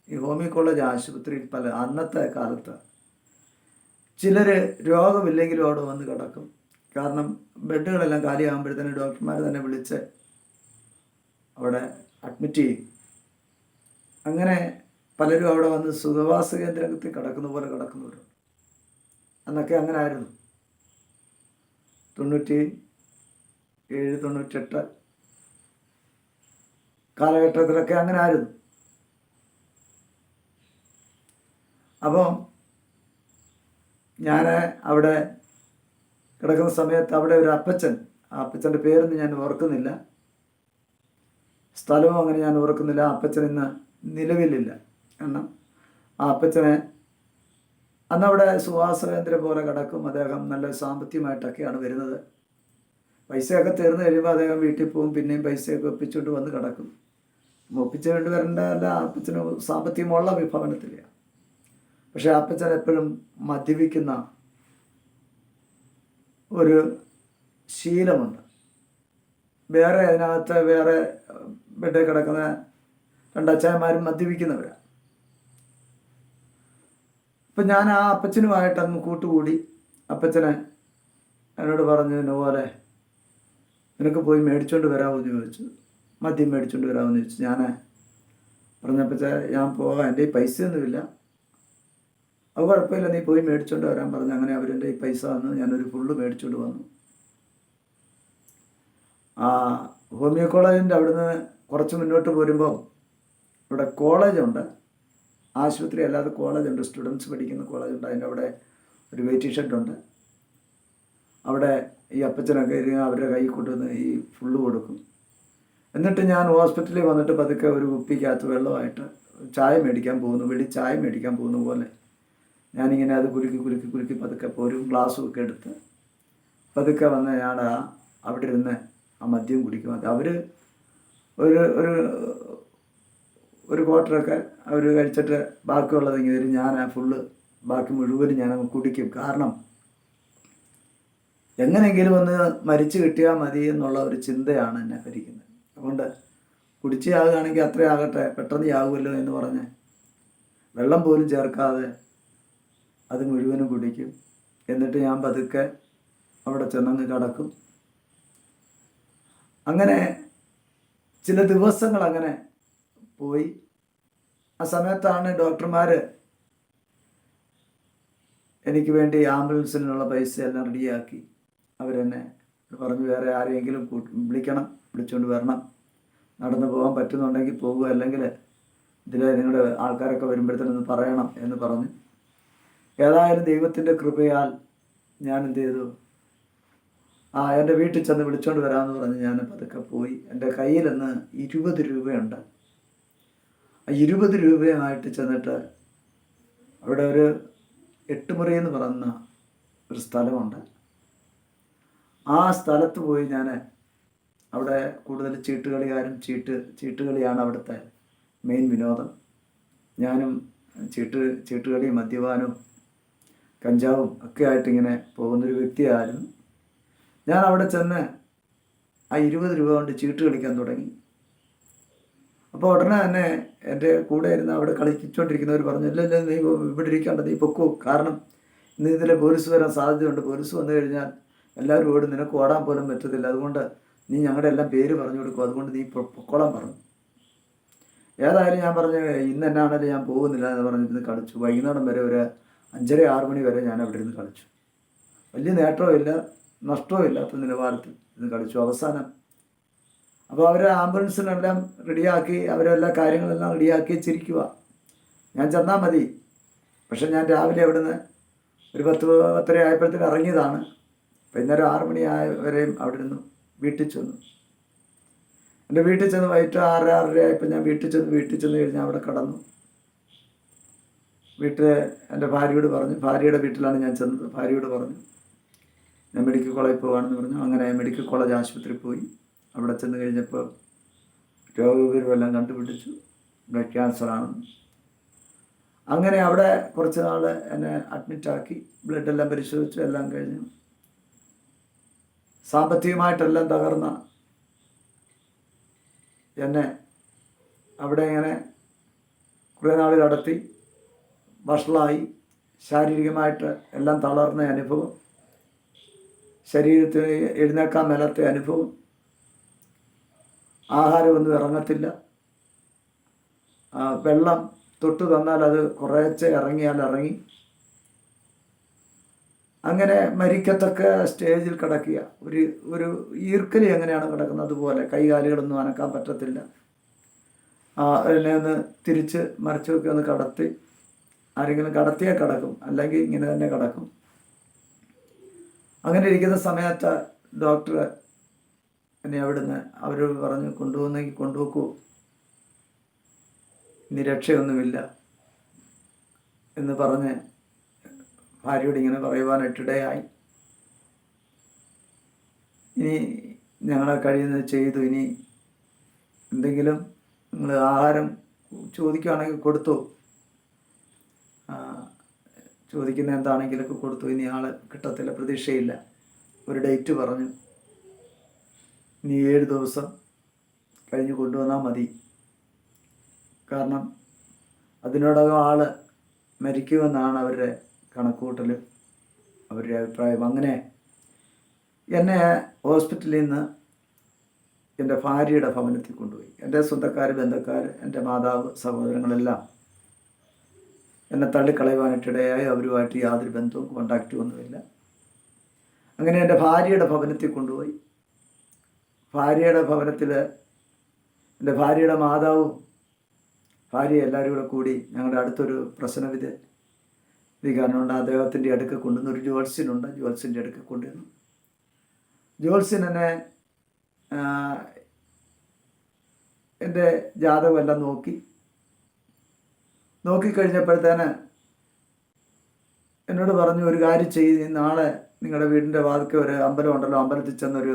ഈ ഹോമിയോ കോളേജ് ആശുപത്രിയിൽ അന്നത്തെ കാലത്ത് ചിലർ രോഗമില്ലെങ്കിലും അവിടെ വന്ന് കിടക്കും. കാരണം ബെഡുകളെല്ലാം കാലിയാകുമ്പോഴത്തേനും ഡോക്ടർമാർ തന്നെ വിളിച്ച് അവിടെ അഡ്മിറ്റ് ചെയ്യും. അങ്ങനെ പലരും അവിടെ വന്ന് സുഖവാസ കേന്ദ്രത്തിൽ കിടക്കുന്ന പോലെ കിടക്കുന്നവരുണ്ട്. അന്നൊക്കെ അങ്ങനെ ആയിരുന്നു. 97, 98 കാലഘട്ടത്തിലൊക്കെ അങ്ങനെ ആയിരുന്നു. അപ്പം ഞാൻ അവിടെ കിടക്കുന്ന സമയത്ത് അവിടെ ഒരു അപ്പച്ചൻ, ആ അപ്പച്ചൻ്റെ പേരൊന്നും ഞാൻ ഓർക്കുന്നില്ല, സ്ഥലവും അങ്ങനെ ഞാൻ ഓർക്കുന്നില്ല. ആ അപ്പച്ചൻ ഇന്ന് നിലവിലില്ല. കാരണം ആ അപ്പച്ചനെ അന്നവിടെ സുവാസകേന്ദ്രം പോലെ കിടക്കും. അദ്ദേഹം നല്ല സാമ്പത്തികമായിട്ടൊക്കെയാണ് വരുന്നത്. പൈസയൊക്കെ തീർന്നു കഴിയുമ്പോൾ അദ്ദേഹം വീട്ടിൽ പോകും. പിന്നെയും പൈസയൊക്കെ ഒപ്പിച്ചുകൊണ്ട് വന്ന് കിടക്കും. ഒപ്പിച്ച് കൊണ്ട് വരേണ്ടതല്ല, അപ്പച്ചന് സാമ്പത്തികമുള്ള വിഭവനത്തിലാണ്. പക്ഷെ അപ്പച്ചൻ എപ്പോഴും മദ്യപിക്കുന്ന ഒരു ശീലമുണ്ട്. അതിനകത്ത് വേറെ ബെഡിൽ കിടക്കുന്ന രണ്ടച്ചായന്മാരും മദ്യപിക്കുന്നവരാണ്. അപ്പം ഞാൻ ആ അപ്പച്ചനുമായിട്ട് അങ്ങ് കൂട്ടുകൂടി. അപ്പച്ചനെ എന്നോട് പറഞ്ഞു, പോലെ നിനക്ക് പോയി മേടിച്ചുകൊണ്ട് വരാമെന്ന് ചോദിച്ചു. മദ്യം മേടിച്ചുകൊണ്ട് വരാമെന്ന് ചോദിച്ചു. ഞാൻ പറഞ്ഞപ്പച്ച ഞാൻ പോകാം, എൻ്റെ ഈ പൈസയൊന്നുമില്ല. അത് കുഴപ്പമില്ല, നീ പോയി മേടിച്ചുകൊണ്ട് വരാൻ പറഞ്ഞു. അങ്ങനെ അവരെൻ്റെ ഈ പൈസ വന്ന് ഞാനൊരു ഫുള്ള് മേടിച്ചുകൊണ്ട് വന്നു. ആ ഹോമിയോ കോളേജിൻ്റെ അവിടുന്ന് കുറച്ച് മുന്നോട്ട് പോരുമ്പോൾ ഇവിടെ കോളേജുണ്ട്. ആശുപത്രി അല്ലാതെ കോളേജുണ്ട്, സ്റ്റുഡൻസ് പഠിക്കുന്ന കോളേജുണ്ട്. അതിൻ്റെ അവിടെ ഒരു വെയിറ്റിംഗ് ഷെഡുണ്ട്. അവിടെ ഈ അപ്പച്ചനൊക്കെ അവരുടെ കൈ കൊണ്ടുവന്ന് ഈ ഫുള്ള് കൊടുക്കും. എന്നിട്ട് ഞാൻ ഹോസ്പിറ്റലിൽ വന്നിട്ട് പതുക്കെ ഒരു കുപ്പിക്കകത്ത് വെള്ളമായിട്ട് ചായ മേടിക്കാൻ പോകുന്നു, ചായ മേടിക്കാൻ പോകുന്ന പോലെ ഞാനിങ്ങനെ അത് കുലുക്കി പതുക്കെ ഒരു ഗ്ലാസ്സും ഒക്കെ എടുത്ത് പതുക്കെ വന്ന് ഞാൻ അവിടെ ഇരുന്ന് ആ മദ്യം കുടിക്കും. അവർ ഒരു ക്വാർട്ടറൊക്കെ അവർ കഴിച്ചിട്ട് ബാക്കിയുള്ളത് ഇങ്ങനെ തരും. ഞാൻ ഫുള്ള് ബാക്കി മുഴുവനും ഞാനങ്ങ് കുടിക്കും. കാരണം എങ്ങനെയെങ്കിലും ഒന്ന് മരിച്ചു കിട്ടിയാൽ മതി എന്നുള്ള ഒരു ചിന്തയാണ് എന്നെ ഭരിക്കുന്നത്. അതുകൊണ്ട് കുടിച്ചാകുകയാണെങ്കിൽ അത്രയും ആകട്ടെ, പെട്ടെന്ന് ആകുമല്ലോ എന്ന് പറഞ്ഞ് വെള്ളം പോലും ചേർക്കാതെ അത് മുഴുവനും കുടിക്കും. എന്നിട്ട് ഞാൻ പതുക്കെ അവിടെ ചെന്നങ്ങ് കിടക്കും. അങ്ങനെ ചില ദിവസങ്ങൾ അങ്ങനെ പോയി. ആ സമയത്താണ് ഡോക്ടർമാർ എനിക്ക് വേണ്ടി ആംബുലൻസിനുള്ള പൈസ എല്ലാം റെഡിയാക്കി. അവരെന്നെ പറഞ്ഞു, വേറെ ആരെയെങ്കിലും വിളിക്കണം, വിളിച്ചുകൊണ്ട് വരണം, നടന്നു പോകാൻ പറ്റുന്നുണ്ടെങ്കിൽ പോകുക, അല്ലെങ്കിൽ ഇതിൽ നിങ്ങളുടെ ആൾക്കാരൊക്കെ വരുമ്പോഴത്തേനൊന്ന് പറയണം എന്ന് പറഞ്ഞു. ഏതായാലും ദൈവത്തിൻ്റെ കൃപയാൽ ഞാൻ എന്ത് ചെയ്തു, എൻ്റെ വീട്ടിൽ ചെന്ന് വിളിച്ചുകൊണ്ട് വരാമെന്ന് പറഞ്ഞ് ഞാൻ പതുക്കെ പോയി. എൻ്റെ കയ്യിലന്ന് 20 രൂപയുണ്ട്. ആ 20 രൂപയുമായിട്ട് ചെന്നിട്ട് അവിടെ ഒരു 8 മുറി എന്ന് പറയുന്ന ഒരു സ്ഥലമുണ്ട്. ആ സ്ഥലത്ത് പോയി ഞാൻ അവിടെ കൂടുതൽ ചീട്ടുകളിക്കാരും ചീട്ടുകളിയാണ് അവിടുത്തെ മെയിൻ വിനോദം. ഞാനും ചീട്ടുകളിയും മദ്യപാനവും കഞ്ചാവും ഒക്കെ ആയിട്ടിങ്ങനെ പോകുന്നൊരു വ്യക്തിയായിരുന്നു. ഞാൻ അവിടെ ചെന്ന് ആ 20 രൂപ കൊണ്ട് ചീട്ട് കളിക്കാൻ തുടങ്ങി. അപ്പോൾ ഉടനെ തന്നെ എൻ്റെ കൂടെ ഇരുന്ന് അവിടെ കളിച്ചുകൊണ്ടിരിക്കുന്നവർ പറഞ്ഞു, ഇല്ല നീ ഇവിടെ ഇരിക്കേണ്ട, നീ പൊക്കോ, കാരണം ഇന്ന് ഇതിലെ പോലീസ് വരാൻ സാധ്യതയുണ്ട്. പോലീസ് വന്നു കഴിഞ്ഞാൽ എല്ലാവരും ഓടും, നിനക്ക് ഓടാൻ പോലും പറ്റത്തില്ല. അതുകൊണ്ട് നീ ഞങ്ങളുടെ എല്ലാം പേര് പറഞ്ഞു കൊടുക്കും, അതുകൊണ്ട് നീ പൊക്കോളാൻ പറഞ്ഞു. ഏതായാലും ഞാൻ പറഞ്ഞു, ഇന്ന് എന്നാണേലും ഞാൻ പോകുന്നില്ല എന്ന് പറഞ്ഞിരുന്ന് കളിച്ചു. വൈകുന്നേരം വരെ ഒരു 5:30-6 മണി വരെ ഞാൻ അവിടെ ഇരുന്ന് കളിച്ചു. വലിയ നേട്ടവും ഇല്ല നഷ്ടവും ഇല്ലാത്ത നിലവാരത്തിൽ ഇന്ന് കളിച്ചു. അവസാനം അപ്പോൾ അവർ ആംബുലൻസിനെല്ലാം റെഡിയാക്കി, അവരെല്ലാ കാര്യങ്ങളെല്ലാം റെഡിയാക്കി വെച്ചിരിക്കുക. ഞാൻ ചെന്നാൽ മതി. പക്ഷെ ഞാൻ രാവിലെ അവിടുന്ന് ഒരു 10-10:30 ആയപ്പോഴത്തേക്ക് ഇറങ്ങിയതാണ്. വൈകുന്നേരം 6 മണി വരെയും അവിടെ നിന്ന് വീട്ടിൽ ചെന്നു. എൻ്റെ വീട്ടിൽ ചെന്ന് വൈകിട്ട് 6-6:30 ആയപ്പോൾ ഞാൻ വീട്ടിൽ ചെന്ന് കഴിഞ്ഞാൽ അവിടെ കിടന്നു. എൻ്റെ ഭാര്യയോട് പറഞ്ഞു, ഭാര്യയുടെ വീട്ടിലാണ് ഞാൻ ചെന്നത്. ഭാര്യയോട് പറഞ്ഞു ഞാൻ മെഡിക്കൽ കോളേജിൽ പോകാമെന്ന് പറഞ്ഞു. അങ്ങനെ മെഡിക്കൽ കോളേജ് ആശുപത്രിയിൽ പോയി. അവിടെ ചെന്ന് കഴിഞ്ഞപ്പോൾ രോഗവിവരമെല്ലാം കണ്ടുപിടിച്ചു, ബ്ലഡ് ക്യാൻസറാണെന്ന്. അങ്ങനെ അവിടെ കുറച്ച് നാൾ എന്നെ അഡ്മിറ്റാക്കി, ബ്ലഡെല്ലാം പരിശോധിച്ചു, എല്ലാം കഴിഞ്ഞു. സാമ്പത്തികമായിട്ടെല്ലാം തകർന്ന എന്നെ അവിടെ ഇങ്ങനെ കുറേ നാൾ കടത്തി വഷളായി, ശാരീരികമായിട്ട് എല്ലാം തളർന്ന അനുഭവം, ശരീരത്തിന് എഴുന്നേൽക്കാൻ മേലാത്ത അനുഭവം, ആഹാരമൊന്നും ഇറങ്ങത്തില്ല, വെള്ളം തൊട്ട് തന്നാൽ അത് കുറേശ്ശെ ഇറങ്ങിയാൽ ഇറങ്ങി, അങ്ങനെ മരിക്കത്തക്ക സ്റ്റേജിൽ കിടക്കുക. ഒരു ഈർക്കലി എങ്ങനെയാണ് കിടക്കുന്നത് അതുപോലെ കൈകാലുകളൊന്നും അനക്കാൻ പറ്റത്തില്ല. എന്നെ ഒന്ന് തിരിച്ച് മറിച്ചൊക്കെ ഒന്ന് കടത്തി, ആരെങ്കിലും കടത്തിയാൽ കിടക്കും, അല്ലെങ്കിൽ ഇങ്ങനെ തന്നെ കിടക്കും. അങ്ങനെ ഇരിക്കുന്ന സമയത്ത് ഡോക്ടർ എന്നെ അവിടുന്ന് അവർ പറഞ്ഞു, കൊണ്ടുപോകുന്നെങ്കിൽ കൊണ്ടുപോക്കൂ, ഇനി രക്ഷയൊന്നുമില്ല എന്ന് പറഞ്ഞ് ഭാര്യയോട് ഇങ്ങനെ പറയുവാനായിട്ടിടയായി. ഇനി ഞങ്ങളെ കഴിയുന്നത് ചെയ്തു, ഇനി എന്തെങ്കിലും നിങ്ങൾ ആഹാരം ചോദിക്കുകയാണെങ്കിൽ കൊടുത്തു, ചോദിക്കുന്ന എന്താണെങ്കിലൊക്കെ കൊടുത്തു, ഇനി ആൾ കിട്ടത്തില്ല, പ്രതീക്ഷയില്ല. ഒരു ഡേറ്റ് പറഞ്ഞു, ഇനി 7 ദിവസം കഴിഞ്ഞ് കൊണ്ടുവന്നാൽ മതി, കാരണം അതിനോടകം ആൾ മരിക്കുമെന്നാണ് അവരുടെ കണക്കുകൂട്ടൽ, അവരുടെ അഭിപ്രായം. അങ്ങനെ എന്നെ ഹോസ്പിറ്റലിൽ നിന്ന് എൻ്റെ ഭാര്യയുടെ ഭവനത്തിൽ കൊണ്ടുപോയി. എൻ്റെ സ്വന്തക്കാർ, ബന്ധുക്കാർ, എൻ്റെ മാതാവ്, സഹോദരങ്ങളെല്ലാം എന്നെ തള്ളിക്കളയുവാനായിട്ടിടയായി. അവരുമായിട്ട് യാതൊരു ബന്ധവും കോണ്ടാക്റ്റും ഒന്നുമില്ല. അങ്ങനെ എൻ്റെ ഭാര്യയുടെ ഭവനത്തിൽ കൊണ്ടുപോയി. ഭാര്യയുടെ ഭവനത്തിൽ എൻ്റെ ഭാര്യയുടെ മാതാവും ഭാര്യ എല്ലാവരും കൂടി ഞങ്ങളുടെ അടുത്തൊരു പ്രശ്നവിധികാരനുണ്ട്, അദ്ദേഹത്തിൻ്റെ അടുക്ക കൊണ്ടുവന്നു. ഒരു ജ്യോത്സ്യനുണ്ട്, ജ്യോത്സ്യൻ്റെ അടുക്ക കൊണ്ടുവന്നു. ജ്യോത്സ്യൻ എന്നെ എൻ്റെ ജാതകമെല്ലാം നോക്കിക്കഴിഞ്ഞപ്പോഴത്തേന് എന്നോട് പറഞ്ഞു, ഒരു കാര്യം ചെയ്ത് നാളെ നിങ്ങളുടെ വീടിൻ്റെ വാതിൽക്ക് ഒരു അമ്പലം ഉണ്ടല്ലോ, അമ്പലത്തിൽ ചെന്നൊരു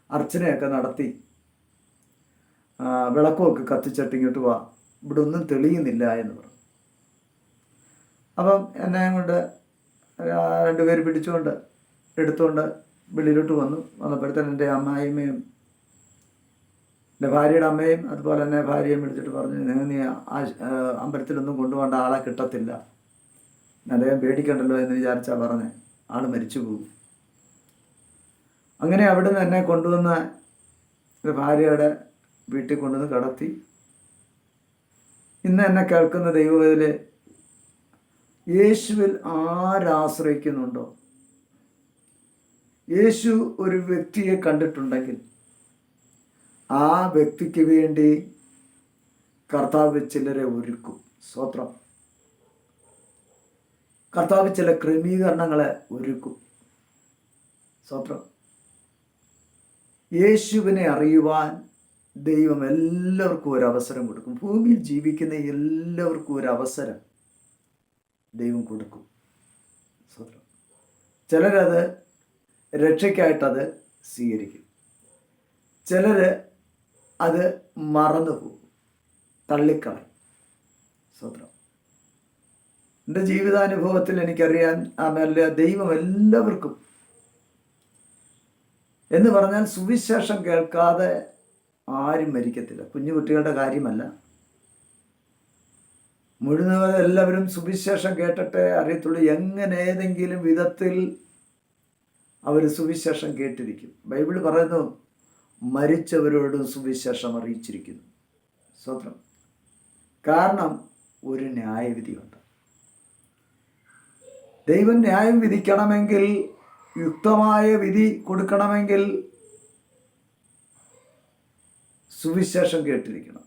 അർച്ചനയൊക്കെ നടത്തി വിളക്കുമൊക്കെ കത്തിച്ചിട്ട് ഇങ്ങോട്ട് വാ, ഇവിടെ ഒന്നും തെളിയുന്നില്ല എന്ന് പറഞ്ഞു. അപ്പം എന്നെ കൊണ്ട് 2 പേര് പിടിച്ചുകൊണ്ട് എടുത്തുകൊണ്ട് വെളിയിലോട്ട് വന്നപ്പോഴത്തേന് എൻ്റെ അമ്മായിമ്മയും എൻ്റെ ഭാര്യയുടെ അമ്മയും അതുപോലെ തന്നെ ഭാര്യയും വിളിച്ചിട്ട് പറഞ്ഞു, നീ അമ്പലത്തിലൊന്നും കൊണ്ടുപോകേണ്ട, ആളെ കിട്ടത്തില്ല, അദ്ദേഹം പേടിക്കണ്ടല്ലോ എന്ന് വിചാരിച്ചാൽ പറഞ്ഞ്, ആൾ മരിച്ചു പോകും. അങ്ങനെ അവിടുന്ന് എന്നെ കൊണ്ടുവന്ന് ഭാര്യയുടെ വീട്ടിൽ കൊണ്ടുവന്ന് കടത്തി. ഇന്ന് എന്നെ കേൾക്കുന്ന ദൈവവേദന, യേശുവിൽ ആരാശ്രയിക്കുന്നുണ്ടോ, യേശു ഒരു വ്യക്തിയെ കണ്ടിട്ടുണ്ടെങ്കിൽ ആ വ്യക്തിക്ക് വേണ്ടി കർത്താവ് ചിലരെ ഒരുക്കും. സ്തോത്രം. കർത്താവ് ചില ക്രമീകരണങ്ങളെ ഒരുക്കും. സ്തോത്രം. യേശുവിനെ അറിയുവാൻ ദൈവം എല്ലാവർക്കും ഒരു അവസരം കൊടുക്കും. ഭൂമിയിൽ ജീവിക്കുന്ന എല്ലാവർക്കും ഒരു അവസരം ദൈവം കൊടുക്കും. സ്തോത്രം. ചിലരത് രക്ഷയ്ക്കായിട്ടത് സ്വീകരിക്കും, ചിലർ അത് മറന്നുപോകും, തള്ളിക്കളയും. സ്തോത്രം. എൻ്റെ ജീവിതാനുഭവത്തിൽ എനിക്കറിയാൻ ദൈവം എല്ലാവർക്കും എന്ന് പറഞ്ഞാൽ സുവിശേഷം കേൾക്കാതെ ആരും മരിക്കത്തില്ല. കുഞ്ഞു കുട്ടികളുടെ കാര്യമല്ല, മുഴുവൻ എല്ലാവരും സുവിശേഷം കേട്ടിട്ടേ അറിയത്തുള്ളൂ. എങ്ങനെ ഏതെങ്കിലും വിധത്തിൽ അവർ സുവിശേഷം കേട്ടിരിക്കും. ബൈബിൾ പറയുന്നു, മരിച്ചവരോടും സുവിശേഷം അറിയിച്ചിരിക്കുന്നു. സ്തോത്രം. കാരണം ഒരു ന്യായവിധിയുണ്ട്. ദൈവം ന്യായം വിധിക്കണമെങ്കിൽ, യുക്തമായ വിധി കൊടുക്കണമെങ്കിൽ സുവിശേഷം കേട്ടിരിക്കണം.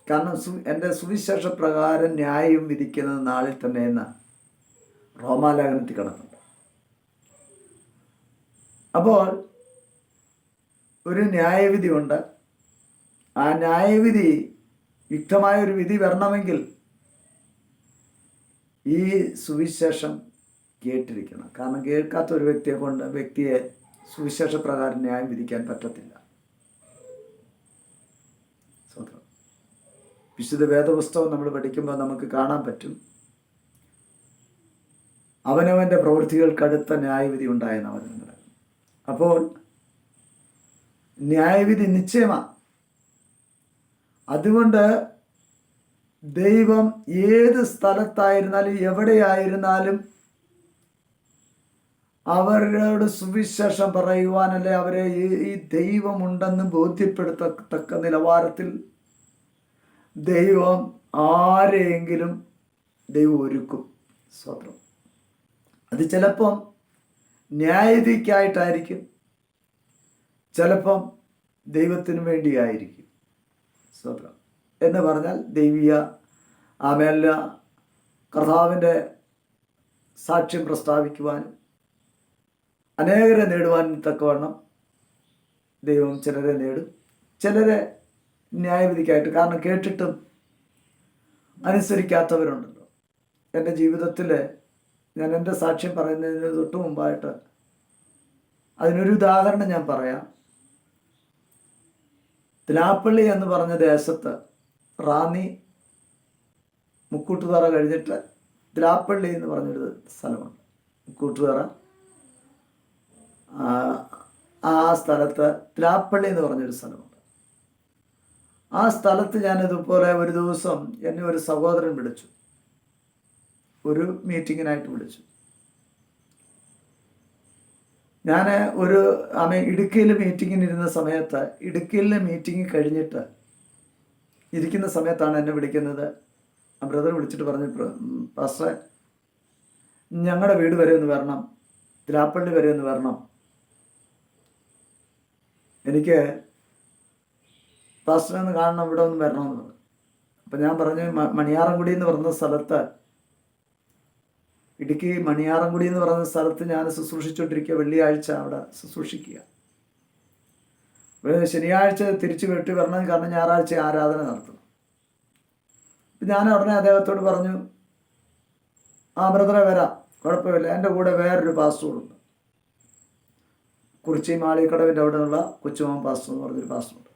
കാരണം എൻ്റെ സുവിശേഷ പ്രകാരം ന്യായം വിധിക്കുന്ന നാളിൽ തന്നെ എന്ന റോമാലേഖനത്തിൽ കിടക്കുന്നുണ്ട്. അപ്പോൾ ഒരു ന്യായവിധി ഉണ്ട്. ആ ന്യായവിധി, യുക്തമായൊരു വിധി വരണമെങ്കിൽ ഈ സുവിശേഷം കേട്ടിരിക്കണം. കാരണം കേൾക്കാത്ത ഒരു വ്യക്തിയെ സുവിശേഷ പ്രകാരം ന്യായം വിധിക്കാൻ പറ്റത്തില്ല. സ്വന്തം വിശുദ്ധ വേദപുസ്തകം നമ്മൾ പഠിക്കുമ്പോൾ നമുക്ക് കാണാൻ പറ്റും, അവനവൻ്റെ പ്രവൃത്തികൾക്കടുത്ത ന്യായവിധി ഉണ്ടായെന്ന് അവൻ. അപ്പോൾ ന്യായവിധി നിശ്ചയമാണ്. അതുകൊണ്ട് ദൈവം ഏത് സ്ഥലത്തായിരുന്നാലും എവിടെയായിരുന്നാലും അവരോട് സുവിശേഷം പറയുവാനല്ലേ അവരെ ഈ ദൈവമുണ്ടെന്ന് ബോധ്യപ്പെടുത്തത്തക്ക നിലവാരത്തിൽ ദൈവം ആരെയെങ്കിലും ദൈവം ഒരുക്കും. സ്വത്രം. അത് ചിലപ്പം ന്യായവിധിക്കായിട്ടായിരിക്കും, ചിലപ്പം ദൈവത്തിന് വേണ്ടിയായിരിക്കും. സ്വത്രം. എന്ന് പറഞ്ഞാൽ ദൈവീയ ആമേല കർത്താവിൻ്റെ സാക്ഷ്യം പ്രസ്താവിക്കുവാനും അനേകരെ നേടുവാനും തക്കവണ്ണം ദൈവം ചിലരെ നേടും, ചിലരെ ന്യായവിധിക്കായിട്ട്. കാരണം കേട്ടിട്ടും അനുസരിക്കാത്തവരുണ്ടല്ലോ. എൻ്റെ ജീവിതത്തിൽ ഞാൻ എൻ്റെ സാക്ഷ്യം പറയുന്നതിന് തൊട്ട് മുമ്പായിട്ട് അതിനൊരു ഉദാഹരണം ഞാൻ പറയാം. തിലാപ്പള്ളി എന്ന് പറഞ്ഞ ദേശത്ത് റാന്നി മുക്കൂട്ടുതറ കഴിഞ്ഞിട്ട് തിലാപ്പള്ളി എന്ന് പറഞ്ഞൊരു സ്ഥലമുണ്ട്. മുക്കൂട്ടുതറ ആ സ്ഥലത്ത് തിലാപ്പള്ളി എന്ന് പറഞ്ഞൊരു സ്ഥലമുണ്ട്. ആ സ്ഥലത്ത് ഞാനിതുപോലെ ഒരു ദിവസം എന്നെ ഒരു സഹോദരൻ വിളിച്ചു, ഒരു മീറ്റിങ്ങിനായിട്ട് വിളിച്ചു. ഞാൻ ഇടുക്കിയിൽ മീറ്റിങ്ങിനിരുന്ന സമയത്ത്, ഇടുക്കിയിലെ മീറ്റിംഗ് കഴിഞ്ഞിട്ട് ഇരിക്കുന്ന സമയത്താണ് എന്നെ വിളിക്കുന്നത്. ആ ബ്രദർ വിളിച്ചിട്ട് പറഞ്ഞു, പാസ്റ്ററെ ഞങ്ങളുടെ വീട് വരെ ഒന്ന് വരണം, തിലാപ്പള്ളി വരെ ഒന്ന് വരണം, എനിക്ക് പാസ്റ്ററെ ഒന്ന് കാണണം, ഇവിടെ ഒന്ന് വരണമെന്ന് പറഞ്ഞു. അപ്പം ഞാൻ പറഞ്ഞു, മണിയാറൻകുടി എന്ന് പറയുന്ന സ്ഥലത്ത്, ഇടുക്കി മണിയാറൻകുടി എന്ന് പറയുന്ന സ്ഥലത്ത് ഞാൻ ശുശ്രൂഷിച്ചുകൊണ്ടിരിക്കുക. വെള്ളിയാഴ്ച അവിടെ ശുശ്രൂഷിക്കുക, ശനിയാഴ്ച തിരിച്ചു വെട്ടി വരണം, കാരണം ഞായറാഴ്ച ആരാധന നടത്തണം. അപ്പം ഞാൻ ഉടനെ അദ്ദേഹത്തോട് പറഞ്ഞു, ആ ബ്രദറെ വരാം, കുഴപ്പമില്ല. എൻ്റെ കൂടെ വേറൊരു പാസ്റ്ററുണ്ട്, കുറിച്ചി മാളിക്കടവിൻ്റെ അവിടെ നിന്നുള്ള കൊച്ചുമോൻ പാസ്റ്റർ എന്ന് പറഞ്ഞൊരു പാസ്റ്ററുണ്ട്.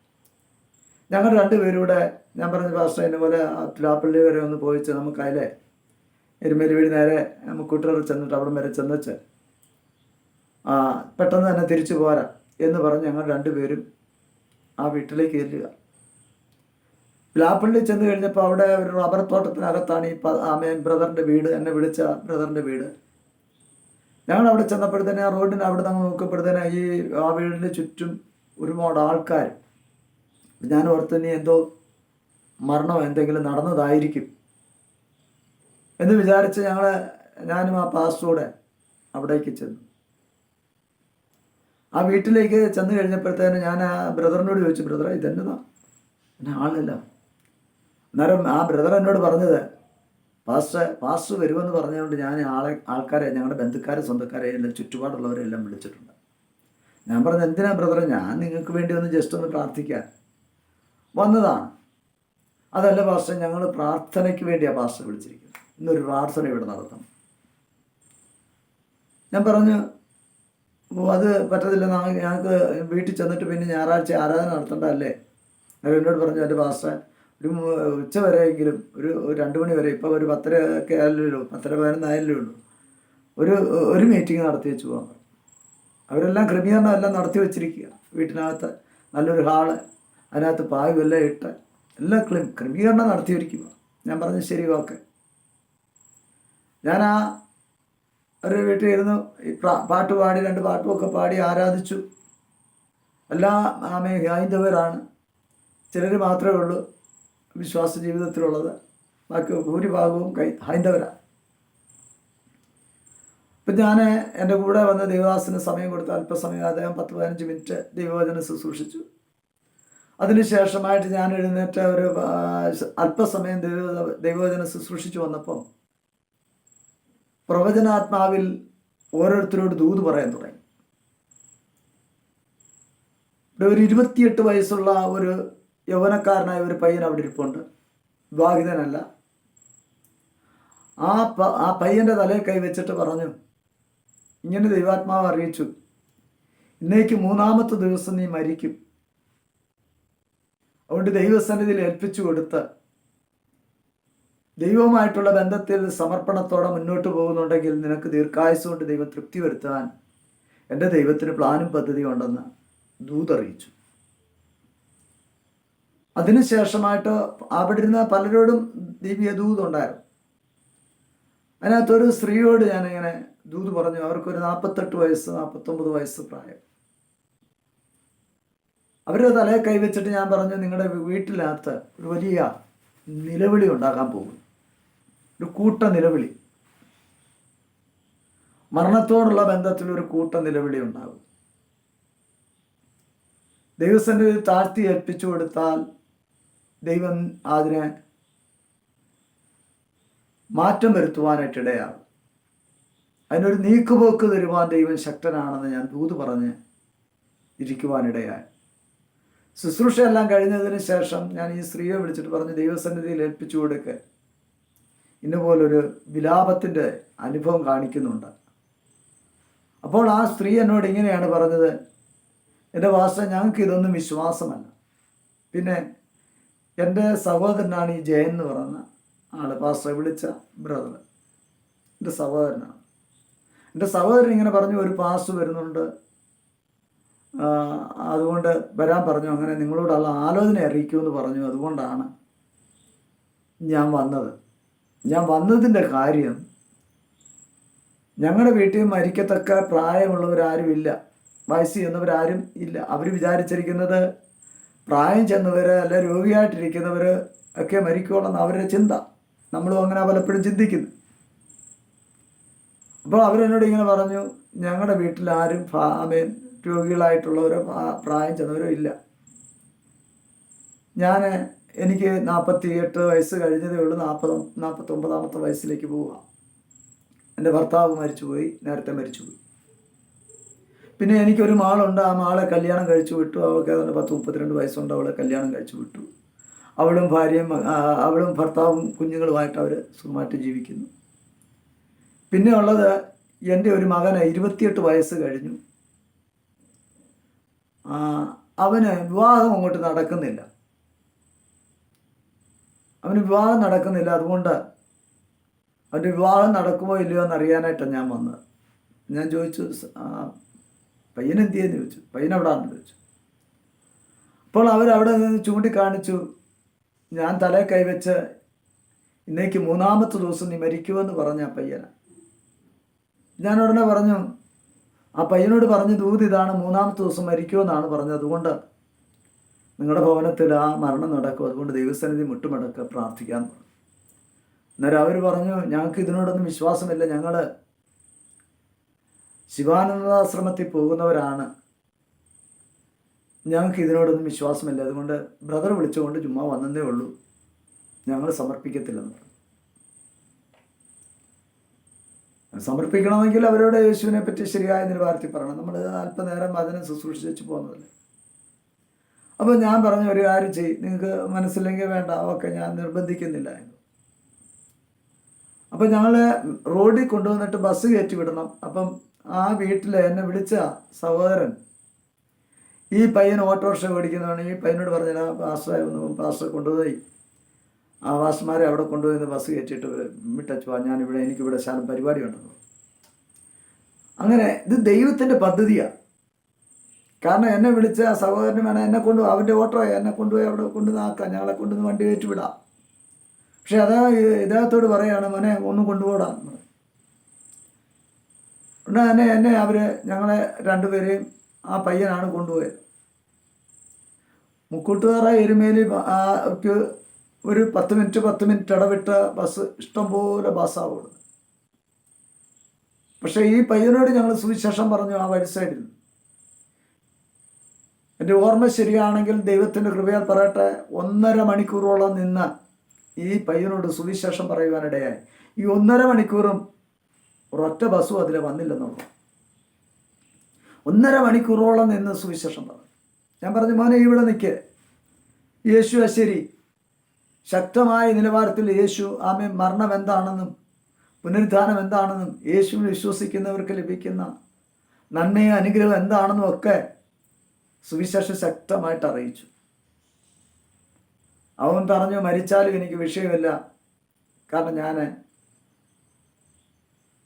ഞങ്ങൾ രണ്ടുപേരൂടെ, ഞാൻ പറഞ്ഞ പാസ്റ്റർ എന്നെ പോലെ തിലാപ്പള്ളി വരെ ഒന്ന് പോയിച്ച് നമുക്ക് അതിലെ എരുമേലി വഴി നേരെ മുക്കൂട്ടുതറ ചെന്നിട്ട് അവിടെ വരെ ചെന്നിച്ച് പെട്ടെന്ന് തന്നെ തിരിച്ചു പോരാ എന്ന് പറഞ്ഞ് ഞങ്ങൾ രണ്ടുപേരും ആ വീട്ടിലേക്ക് ചെല്ലുക. തിലാപ്പള്ളി ചെന്ന് കഴിഞ്ഞപ്പോൾ അവിടെ ഒരു റബ്ബർ തോട്ടത്തിനകത്താണ് ഈ ബ്രദറിൻ്റെ വീട്, എന്നെ വിളിച്ച ബ്രദറിൻ്റെ വീട്. ഞങ്ങൾ അവിടെ ചെന്നപ്പോഴത്തേനെ ആ റോഡിന് അവിടെ നിന്ന് നോക്കപ്പെടുത്തേനെ ആ വീടിൻ്റെ ചുറ്റും ഒരുപാട് ആൾക്കാർ. ഞാൻ ഓർത്ത് ഇനി എന്തോ മരണമോ എന്തെങ്കിലും നടന്നതായിരിക്കും എന്ന് വിചാരിച്ച് ഞാനും ആ പാസ്റ്ററൂടെ അവിടേക്ക് ചെന്നു. ആ വീട്ടിലേക്ക് ചെന്ന് കഴിഞ്ഞപ്പോഴത്തേന് ഞാൻ ആ ബ്രദറിനോട് ചോദിച്ചു, ബ്രദറെ ഇതെന്നതാ, എന്നെ ആളില്ല. അന്നേരം ആ ബ്രദർ എന്നോട് പറഞ്ഞത്, പാസ്റ്റർ വരുമെന്ന് പറഞ്ഞുകൊണ്ട് ഞാൻ ആൾക്കാരെ, ഞങ്ങളുടെ ബന്ധുക്കാരെ സ്വന്തക്കാരെ എല്ലാം ചുറ്റുപാടുള്ളവരെല്ലാം വിളിച്ചിട്ടുണ്ട്. ഞാൻ പറഞ്ഞു, എന്തിനാ ബ്രദറെ, ഞാൻ നിങ്ങൾക്ക് വേണ്ടി ഒന്ന് ജസ്റ്റ് ഒന്ന് പ്രാർത്ഥിക്കാൻ വന്നതാണ്. അതല്ല പാസ്റ്റർ, ഞങ്ങൾ പ്രാർത്ഥനയ്ക്ക് വേണ്ടിയാണ് പാസ്റ്റർ വിളിച്ചിരിക്കുന്നത്, ഇന്നൊരു പ്രാർത്ഥന ഇവിടെ നടത്തണം. ഞാൻ പറഞ്ഞു, അത് പറ്റത്തില്ല, ഞങ്ങൾക്ക് വീട്ടിൽ ചെന്നിട്ട് പിന്നെ ഞായറാഴ്ച ആരാധന നടത്തേണ്ടതല്ലേ. എന്നോട് പറഞ്ഞു, എൻ്റെ പാസ്റ്റർ ഒരു ഉച്ച വരെയെങ്കിലും ഒരു 2 മണി വരെ, ഇപ്പോൾ ഒരു 10:30 ഒക്കെ ആയല്ലേ 10:15 ആയല്ലേ ഉള്ളൂ, ഒരു മീറ്റിംഗ് നടത്തി വെച്ച് പോകാൻ പറഞ്ഞു. അവരെല്ലാം ക്രമീകരണം എല്ലാം നടത്തി വെച്ചിരിക്കുക. വീട്ടിനകത്ത് നല്ലൊരു ഹാള്, അതിനകത്ത് പായുമെല്ലാം ഇട്ട് എല്ലാം ക്രമീകരണം നടത്തി വയ്ക്കുക. ഞാൻ പറഞ്ഞു, ശരി ഓക്കെ. ഞാൻ ആ ഒരു വീട്ടിൽ ഇരുന്നു, ഈ പാട്ട് പാടി, 2 പാട്ടുമൊക്കെ പാടി ആരാധിച്ചു. എല്ലാ ഹൈന്ദവരാണ്, ചിലർ മാത്രമേ ഉള്ളൂ വിശ്വാസ ജീവിതത്തിലുള്ളത്, ബാക്കി ഭൂരിഭാഗവും ഹൈന്ദവരാണ്. ഇപ്പം ഞാൻ എൻ്റെ കൂടെ വന്ന് ദൈവദാസന് സമയം കൊടുത്ത് അല്പസമയം അദ്ദേഹം 10-15 മിനിറ്റ് ദൈവവചനം ശുശ്രൂഷിച്ചു. അതിനുശേഷമായിട്ട് ഞാൻ എഴുന്നേറ്റ് ഒരു അല്പസമയം ദൈവവചനം ശുശ്രൂഷിച്ചു വന്നപ്പോൾ പ്രവചനാത്മാവിൽ ഓരോരുത്തരോട് ദൂത് പറയാൻ തുടങ്ങി. ഒരു 28 വയസ്സുള്ള ഒരു യൗവനക്കാരനായ ഒരു പയ്യൻ അവിടെ ഇരിപ്പുണ്ട്, വിവാഹിതനല്ല. ആ പയ്യൻ്റെ തലയിൽ കൈവച്ചിട്ട് പറഞ്ഞു, ഇങ്ങനെ ദൈവാത്മാവ് അറിയിച്ചു, ഇന്നേക്ക് 3-ാമത്തെ ദിവസം നീ മരിക്കും. അതുകൊണ്ട് ദൈവസന്നിധിയിൽ ഏൽപ്പിച്ചു കൊടുത്ത് ദൈവവുമായിട്ടുള്ള ബന്ധത്തിൽ സമർപ്പണത്തോടെ മുന്നോട്ട് പോകുന്നുണ്ടെങ്കിൽ നിനക്ക് ദീർഘായുസ് കൊണ്ട് ദൈവം തൃപ്തി വരുത്താൻ എൻ്റെ ദൈവത്തിന് പ്ലാനും പദ്ധതിയും ഉണ്ടെന്ന് ദൂതറിയിച്ചു. അതിനുശേഷമായിട്ട് അവിടെ ഇരുന്ന പലരോടും ദിവ്യ ദൂതുണ്ടായിരുന്നു. അതിനകത്തൊരു സ്ത്രീയോട് ഞാനിങ്ങനെ ദൂത് പറഞ്ഞു. അവർക്കൊരു 48 വയസ്സ് 49 വയസ്സ് പ്രായം. അവരുടെ തലയെ കൈവച്ചിട്ട് ഞാൻ പറഞ്ഞു, നിങ്ങളുടെ വീട്ടിനകത്ത് ഒരു വലിയ നിലവിളി ഉണ്ടാകാൻ പോകും, ഒരു കൂട്ട നിലവിളി. മരണത്തോടുള്ള ബന്ധത്തിൽ ഒരു കൂട്ട നിലവിളി ഉണ്ടാകും. ദൈവസന്നിധിയിൽ താഴ്ത്തി ഏൽപ്പിച്ചു കൊടുത്താൽ ദൈവം അതിനെ മാറ്റം വരുത്തുവാനായിട്ടിടയാകും. അതിനൊരു നീക്കുപോക്ക് തരുവാൻ ദൈവം ശക്തനാണെന്ന് ഞാൻ ദൂത് പറഞ്ഞ് ഇരിക്കുവാനിടയായി. ശുശ്രൂഷയെല്ലാം കഴിഞ്ഞതിന് ശേഷം ഞാൻ ഈ സ്ത്രീയെ വിളിച്ചിട്ട് പറഞ്ഞു, ദൈവസന്നിധിയിൽ ഏൽപ്പിച്ചു കൊടുക്കുക, ഇന്നുപോലൊരു വിലാപത്തിൻ്റെ അനുഭവം കാണിക്കുന്നുണ്ട്. അപ്പോൾ ആ സ്ത്രീ എന്നോട് ഇങ്ങനെയാണ് പറഞ്ഞത്, എൻ്റെ പാസ്റ്റർ, ഞങ്ങൾക്ക് ഇതൊന്നും വിശ്വാസമല്ല. പിന്നെ എൻ്റെ സഹോദരനാണ് ഈ ജയൻ എന്ന് പറയുന്ന ആൾ, പാസ്റ്ററെ വിളിച്ച ബ്രദർ, എൻ്റെ സഹോദരനാണ്. എൻ്റെ സഹോദരൻ ഇങ്ങനെ പറഞ്ഞു, ഒരു പാസ്റ്റർ വരുന്നുണ്ട്, അതുകൊണ്ട് വരാൻ പറഞ്ഞു. അങ്ങനെ നിങ്ങളോടുള്ള ആലോചന അറിയിക്കുമെന്ന് പറഞ്ഞു. അതുകൊണ്ടാണ് ഞാൻ വന്നത്. ഞാൻ വന്നതിൻ്റെ കാര്യം, ഞങ്ങളുടെ വീട്ടിൽ മരിക്കത്തക്ക പ്രായമുള്ളവരാരും ഇല്ല, വയസ്സ് ചെന്നവരാരും ഇല്ല. അവർ വിചാരിച്ചിരിക്കുന്നത് പ്രായം ചെന്നവർ അല്ല രോഗിയായിട്ടിരിക്കുന്നവർ ഒക്കെ മരിക്കുമെന്ന് അവരുടെ ചിന്ത. നമ്മളും അങ്ങനെ പലപ്പോഴും ചിന്തിക്കുന്നു. അപ്പോൾ അവരെന്നോട് ഇങ്ങനെ പറഞ്ഞു, ഞങ്ങളുടെ വീട്ടിലാരും രോഗികളായിട്ടുള്ളവരോ പ്രായം ചെന്നവരോ ഇല്ല. എനിക്ക് 48 വയസ്സ് കഴിഞ്ഞതേ ഉള്ളൂ. 49 വയസ്സിലേക്ക് പോവുക. എൻ്റെ ഭർത്താവ് മരിച്ചുപോയി, നേരത്തെ മരിച്ചുപോയി. പിന്നെ എനിക്കൊരു മാളുണ്ട്. ആ മാളെ കല്യാണം കഴിച്ചു വിട്ടു. അവൾക്ക് ഏതാണ്ട് 32 വയസ്സുണ്ട്. അവളെ കല്യാണം കഴിച്ചു വിട്ടു. അവളും ഭർത്താവും കുഞ്ഞുങ്ങളുമായിട്ട് അവർ സുഖമായിട്ട് ജീവിക്കുന്നു. പിന്നെ ഉള്ളത് എൻ്റെ ഒരു മകന് 28 വയസ്സ് കഴിഞ്ഞു. അവന് വിവാഹം അങ്ങോട്ട് നടക്കുന്നില്ല. അതുകൊണ്ട് അവൻ്റെ വിവാഹം നടക്കുമോ ഇല്ലയോ എന്നറിയാനായിട്ടാണ് ഞാൻ വന്നത്. ഞാൻ ചോദിച്ചു, പയ്യനെന്തിയെന്ന് ചോദിച്ചു. പയ്യൻ എവിടാണെന്ന് ചോദിച്ചു. അപ്പോൾ അവരവിടെ നിന്ന് ചൂണ്ടിക്കാണിച്ചു. ഞാൻ തലേ കൈവച്ച്, ഇന്നേക്ക് 3-ാമത്തെ ദിവസം നീ മരിക്കുമെന്ന് പറഞ്ഞ ആ പയ്യന. ഞാൻ ഉടനെ പറഞ്ഞു, ആ പയ്യനോട് പറഞ്ഞു, ദൂത് ഇതാണ്, 3-ാമത്തെ ദിവസം മരിക്കുമെന്നാണ് പറഞ്ഞത്. അതുകൊണ്ട് നിങ്ങളുടെ ഭവനത്തിൽ ആ മരണം നടക്കും. അതുകൊണ്ട് ദൈവസന്നിധി മുട്ടുമടക്കുക, പ്രാർത്ഥിക്കാൻ പറഞ്ഞു. അന്നേരം അവർ പറഞ്ഞു, ഞങ്ങൾക്ക് ഇതിനോടൊന്നും വിശ്വാസമില്ല, ഞങ്ങൾ ശിവാനന്ദാശ്രമത്തിൽ പോകുന്നവരാണ്, ഞങ്ങൾക്ക് ഇതിനോടൊന്നും വിശ്വാസമില്ല, അതുകൊണ്ട് ബ്രദർ വിളിച്ചുകൊണ്ട് ചുമ്മാ വന്നതേ ഉള്ളൂ, ഞങ്ങൾ സമർപ്പിക്കത്തില്ലെന്ന് പറഞ്ഞു. സമർപ്പിക്കണമെങ്കിൽ അവരോട് യേശുവിനെ പറ്റി ശരിയായ നിലവാരത്തിൽ പറയണം. നമ്മൾ അല്പനേരം അതിനെ ശുശ്രൂഷിച്ച് പോകുന്നതല്ലേ. അപ്പോൾ ഞാൻ പറഞ്ഞു, ഒരു കാര്യം ചെയ്യും, നിങ്ങൾക്ക് മനസ്സില്ലെങ്കിൽ വേണ്ട, ഓക്കെ, ഞാൻ നിർബന്ധിക്കുന്നില്ല എന്ന്. അപ്പം ഞങ്ങൾ റോഡിൽ കൊണ്ടുവന്നിട്ട് ബസ് കയറ്റി വിടണം. അപ്പം ആ വീട്ടിൽ എന്നെ വിളിച്ച സഹോദരൻ, ഈ പയ്യൻ ഓട്ടോറിക്ഷ ഓടിക്കുന്നതാണ്. ഈ പയ്യനോട് പറഞ്ഞാൽ പാസ്റ്റർ കൊണ്ടുപോയി ആ പാസ്റ്റർമാരെ അവിടെ കൊണ്ടുപോയി ബസ് കയറ്റിയിട്ട് വിട്ടച്ചു, എനിക്കിവിടെ ശാലം പരിപാടി ഉണ്ടെന്ന്. അങ്ങനെ ഇത് ദൈവത്തിൻ്റെ പദ്ധതിയാണ്. കാരണം എന്നെ വിളിച്ച ആ സഹോദരന് വേണം എന്നെ അവൻ്റെ ഓട്ടോ എന്നെ കൊണ്ടുപോയി അവിടെ കൊണ്ടുവന്നാക്കാം, ഞങ്ങളെ കൊണ്ടുവന്ന് വണ്ടി കയറ്റി വിടാം. പക്ഷെ ഇദ്ദേഹത്തോട് പറയാണ്, മോനെ ഒന്നും കൊണ്ടുപോടാം. ഉടനെ ഞങ്ങളെ രണ്ടുപേരെയും ആ പയ്യനാണ് കൊണ്ടുപോയത്. മുക്കൂട്ടുതറ എരുമേലി ഒരു 10 മിനിറ്റ് ഇടവിട്ട് ബസ്, ഇഷ്ടംപോലെ ബസ്സാണ് ഓടുന്നത്. പക്ഷേ ഈ പയ്യനോട് ഞങ്ങൾ സുവിശേഷം പറഞ്ഞു ആ വഴി സൈഡിൽ. എൻ്റെ ഓർമ്മ ശരിയാണെങ്കിൽ ദൈവത്തിൻ്റെ കൃപയാൽ പറയട്ടെ, 1.5 മണിക്കൂറോളം നിന്ന് ഈ പയ്യനോട് സുവിശേഷം പറയുവാനിടയായി. ഈ 1.5 മണിക്കൂറും ഒരൊറ്റ ബസ്സും അതിൽ വന്നില്ലെന്നുള്ളു. 1.5 മണിക്കൂറോളം നിന്ന് സുവിശേഷം പറഞ്ഞു. ഞാൻ പറഞ്ഞു, മോനെ ഇവിടെ നിൽക്ക്, യേശു ശരി. ശക്തമായ നിലവാരത്തിൽ യേശു മരണം എന്താണെന്നും പുനരുദ്ധാനം എന്താണെന്നും യേശുവിൽ വിശ്വസിക്കുന്നവർക്ക് ലഭിക്കുന്ന നന്മയും അനുഗ്രഹം എന്താണെന്നും ഒക്കെ സുവിശേഷം ശക്തമായിട്ട് അറിയിച്ചു. അവൻ പറഞ്ഞു, മരിച്ചാലും എനിക്ക് വിഷയമില്ല, കാരണം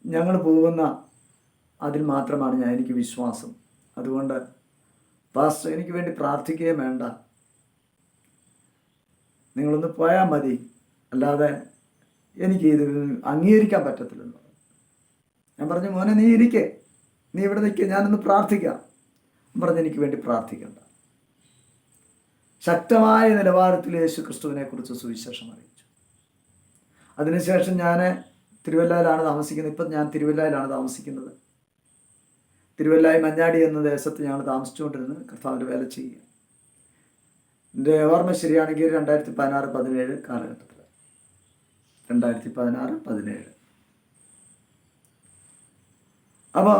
ഞങ്ങൾ പോകുന്ന അതിൽ മാത്രമാണ് എനിക്ക് വിശ്വാസം. അതുകൊണ്ട് പാസ്റ്റർ എനിക്ക് വേണ്ടി പ്രാർത്ഥിക്കുകയും വേണ്ട, നിങ്ങളൊന്ന് പോയാൽ മതി, അല്ലാതെ എനിക്ക് ഇത് അംഗീകരിക്കാൻ പറ്റത്തില്ലെന്ന് പറഞ്ഞു. ഞാൻ പറഞ്ഞു, മോനെ നീ ഇരിക്കേ, നീ ഇവിടെ നിൽക്കുക, ഞാനൊന്ന് പ്രാർത്ഥിക്കാം പറഞ്ഞ് എനിക്ക് വേണ്ടി പ്രാർത്ഥിക്കണ്ട. ശക്തമായ നിലവാരത്തിൽ യേശു ക്രിസ്തുവിനെ കുറിച്ച് സുവിശേഷം അറിയിച്ചു. അതിനുശേഷം ഞാൻ തിരുവല്ലയിലാണ് താമസിക്കുന്നത്. ഇപ്പം ഞാൻ തിരുവല്ലയിലാണ് താമസിക്കുന്നത്. തിരുവല്ലായി മഞ്ഞാടി എന്ന ദേശത്ത് ഞങ്ങൾ താമസിച്ചുകൊണ്ടിരുന്നത് കർത്താവിൻ്റെ വേല ചെയ്യുക. എൻ്റെ ഓർമ്മ ശരിയാണെങ്കിൽ 2016-17 കാലഘട്ടത്തിൽ, 2016-17. അപ്പോൾ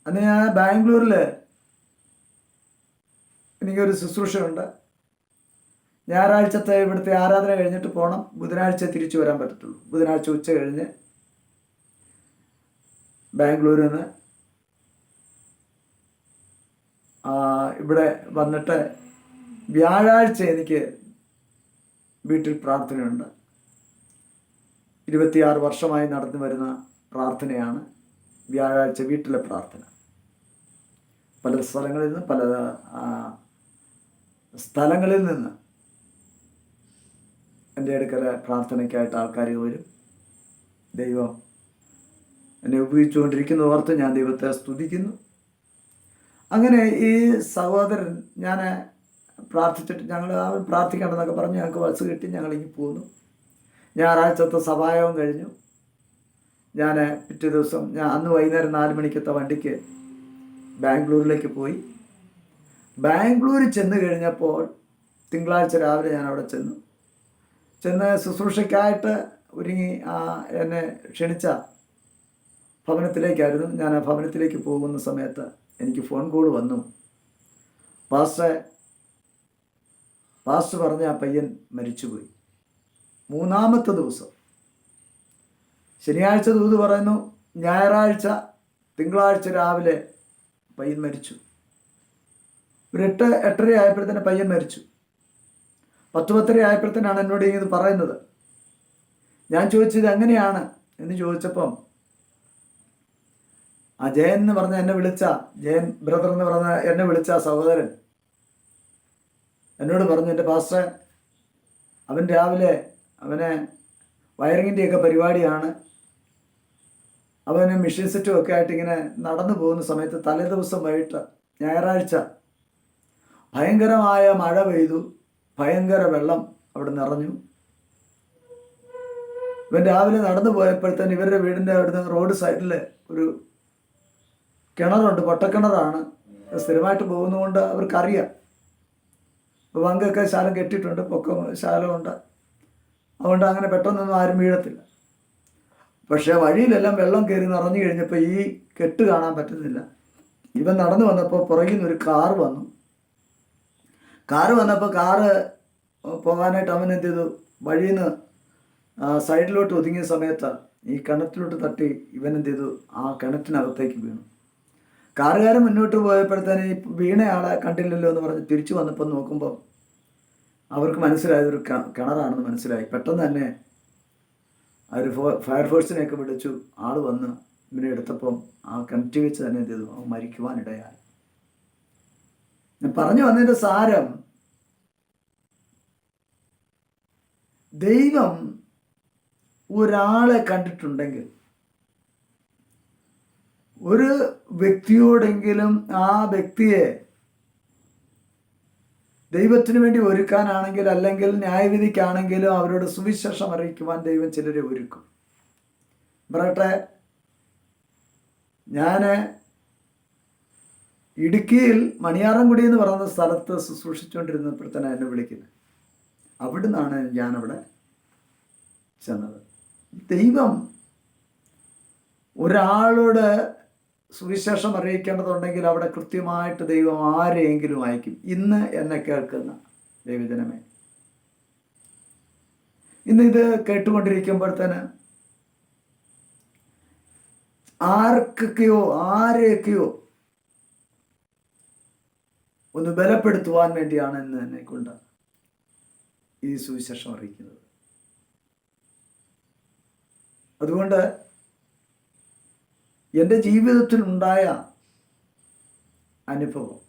അന്ന് ഞാൻ ബാംഗ്ലൂരിൽ എനിക്കൊരു ശുശ്രൂഷയുണ്ട്. ഞായറാഴ്ചത്തെ ഇവിടുത്തെ ആരാധന കഴിഞ്ഞിട്ട് പോകണം. ബുധനാഴ്ച തിരിച്ചു വരാൻ പറ്റത്തുള്ളൂ. ബുധനാഴ്ച ഉച്ച കഴിഞ്ഞ് ബാംഗ്ലൂരിൽ നിന്ന് ഇവിടെ വന്നിട്ട് വ്യാഴാഴ്ച എനിക്ക് വീട്ടിൽ പ്രാർത്ഥനയുണ്ട്. 26 വർഷമായി നടന്നു വരുന്ന പ്രാർത്ഥനയാണ് വ്യാഴാഴ്ച വീട്ടിലെ പ്രാർത്ഥന. പല സ്ഥലങ്ങളിൽ നിന്ന് എൻ്റെ അടുക്കൽ പ്രാർത്ഥനയ്ക്കായിട്ട് ആൾക്കാർ വരും. ദൈവം എന്നെ ഉപയോഗിച്ചുകൊണ്ടിരിക്കുന്ന ഓർത്ത് ഞാൻ ദൈവത്തെ സ്തുതിക്കുന്നു. അങ്ങനെ ഈ സഹോദരൻ, ഞാൻ പ്രാർത്ഥിച്ചിട്ട് ഞങ്ങൾ പ്രാർത്ഥിക്കേണ്ടതെന്നൊക്കെ പറഞ്ഞ് ഞങ്ങൾക്ക് ബസ് കിട്ടി, ഞങ്ങളിങ്ങ് പോന്നു. ഞായറാഴ്ചത്തെ സഭായോഗം കഴിഞ്ഞു. ഞാൻ പിറ്റേ ദിവസം അന്ന് വൈകുന്നേരം 4 മണിക്കത്തെ വണ്ടിക്ക് ബാംഗ്ലൂരിലേക്ക് പോയി. ബാംഗ്ലൂരിൽ ചെന്ന് കഴിഞ്ഞപ്പോൾ തിങ്കളാഴ്ച രാവിലെ ഞാൻ അവിടെ ചെന്ന് ശുശ്രൂഷയ്ക്കായിട്ട് ഒരുങ്ങി എന്നെ ക്ഷണിച്ച ഭവനത്തിലേക്കായിരുന്നു. ഞാൻ ആ ഭവനത്തിലേക്ക് പോകുന്ന സമയത്ത് എനിക്ക് ഫോൺ കോൾ വന്നു. പാസ്റ്റർ പറഞ്ഞ ആ പയ്യൻ മരിച്ചുപോയി. 3-ാമത്തെ ദിവസം ശനിയാഴ്ച ദൂത് പറയുന്നു, ഞായറാഴ്ച തിങ്കളാഴ്ച രാവിലെ പയ്യൻ മരിച്ചു. ഒരു 8-8:30 ആയപ്പോഴത്തേന് പയ്യൻ മരിച്ചു. 10-10:30 ആയപ്പോഴത്തേനാണ് എന്നോട് ഇത് പറയുന്നത്. ഞാൻ ചോദിച്ചത് എങ്ങനെയാണ് എന്ന് ചോദിച്ചപ്പം ആ ജയൻ എന്ന് പറഞ്ഞ ജയൻ ബ്രദർ എന്ന് പറഞ്ഞ എന്നെ വിളിച്ച സഹോദരൻ എന്നോട് പറഞ്ഞു, എൻ്റെ പാസ്റ്റർ, അവൻ രാവിലെ അവന് വയറിങ്ങിൻ്റെയൊക്കെ പരിപാടിയാണ്. അവന് മിഷൻ സെറ്റും ഒക്കെ ആയിട്ട് ഇങ്ങനെ നടന്നു പോകുന്ന സമയത്ത് തലേദിവസം വൈകിട്ട് ഞായറാഴ്ച ഭയങ്കരമായ മഴ പെയ്തു. ഭയങ്കര വെള്ളം അവിടെ നിറഞ്ഞു. ഇവൻ രാവിലെ നടന്നു പോയപ്പോഴത്തേന് ഇവരുടെ വീടിൻ്റെ അവിടുന്ന് റോഡ് സൈഡിൽ ഒരു കിണറുണ്ട്, പൊട്ടക്കിണറാണ്. സ്ഥിരമായിട്ട് പോകുന്നതുകൊണ്ട് അവർക്കറിയാം. വങ്കൊക്കെ ശാലം കെട്ടിയിട്ടുണ്ട്, പൊക്കം ശാലമുണ്ട്. അതുകൊണ്ട് അങ്ങനെ പെട്ടെന്നൊന്നും ആരും വീഴത്തില്ല. പക്ഷേ വഴിയിലെല്ലാം വെള്ളം കയറി നിറഞ്ഞു കഴിഞ്ഞപ്പോൾ ഈ കെട്ട് കാണാൻ പറ്റുന്നില്ല. ഇവൻ നടന്നു വന്നപ്പോൾ പുറകിൽ നിന്നൊരു കാറ് വന്നു. കാറ് പോകാനായിട്ട് അവൻ എന്ത് ചെയ്തു, വഴിയിൽ നിന്ന് സൈഡിലോട്ട് ഒതുങ്ങിയ സമയത്ത് ഈ കിണറ്റിലോട്ട് തട്ടി ഇവൻ എന്ത് ചെയ്തു, ആ കിണറ്റിനകത്തേക്ക് വീണു. കാറുകാരൻ മുന്നോട്ട് പോയപ്പോഴത്തേന് ഈ വീണയാളെ കണ്ടില്ലല്ലോ എന്ന് പറഞ്ഞ് തിരിച്ചു വന്നപ്പോൾ നോക്കുമ്പോൾ അവർക്ക് മനസ്സിലായതൊരു കിണറാണെന്ന് മനസ്സിലായി. പെട്ടെന്ന് തന്നെ അവർ ഫയർഫോഴ്സിനെയൊക്കെ വിളിച്ചു. ആൾ വന്ന് ഇവനെ എടുത്തപ്പം ആ കിണറ്റി വെച്ച് തന്നെ എന്ത് ചെയ്തു, അവൻ മരിക്കുവാനിടയായി. ഞാൻ പറഞ്ഞു വന്നതിൻ്റെ സാരം, ദൈവം ഒരാളെ കണ്ടിട്ടുണ്ടെങ്കിൽ, ഒരു വ്യക്തിയോടെങ്കിലും ആ വ്യക്തിയെ ദൈവത്തിന് വേണ്ടി ഒരുക്കാനാണെങ്കിൽ, അല്ലെങ്കിൽ ന്യായവിധിക്കാണെങ്കിലും അവരോട് സുവിശേഷം അറിയിക്കുവാൻ ദൈവം ചിലരെ ഒരുക്കും. പറയട്ടെ, ഞാൻ ഇടുക്കിയിൽ മണിയാറൻകുടി എന്ന് പറയുന്ന സ്ഥലത്ത് ശുശ്രൂഷിച്ചുകൊണ്ടിരുന്നപ്പോഴത്തേനാണ് എന്നെ വിളിക്കുന്നത്. അവിടുന്നാണ് ഞാനവിടെ ചെന്നത്. ദൈവം ഒരാളോട് സുവിശേഷം അറിയിക്കേണ്ടതുണ്ടെങ്കിൽ അവിടെ കൃത്യമായിട്ട് ദൈവം ആരെയെങ്കിലും അയക്കും. ഇന്ന് എന്നെ കേൾക്കുന്ന ദൈവജനമേ, ഇന്ന് ഇത് കേട്ടുകൊണ്ടിരിക്കുമ്പോഴത്തേന് ആരെയൊക്കെയോ ഒന്ന് ബലപ്പെടുത്തുവാൻ വേണ്ടിയാണ് ഇന്ന് എന്നെ കൊണ്ട് ഈ സുവിശേഷം അറിയിക്കുന്നത്. അതുകൊണ്ട് എൻ്റെ ജീവിതത്തിലുണ്ടായ അനുഭവം,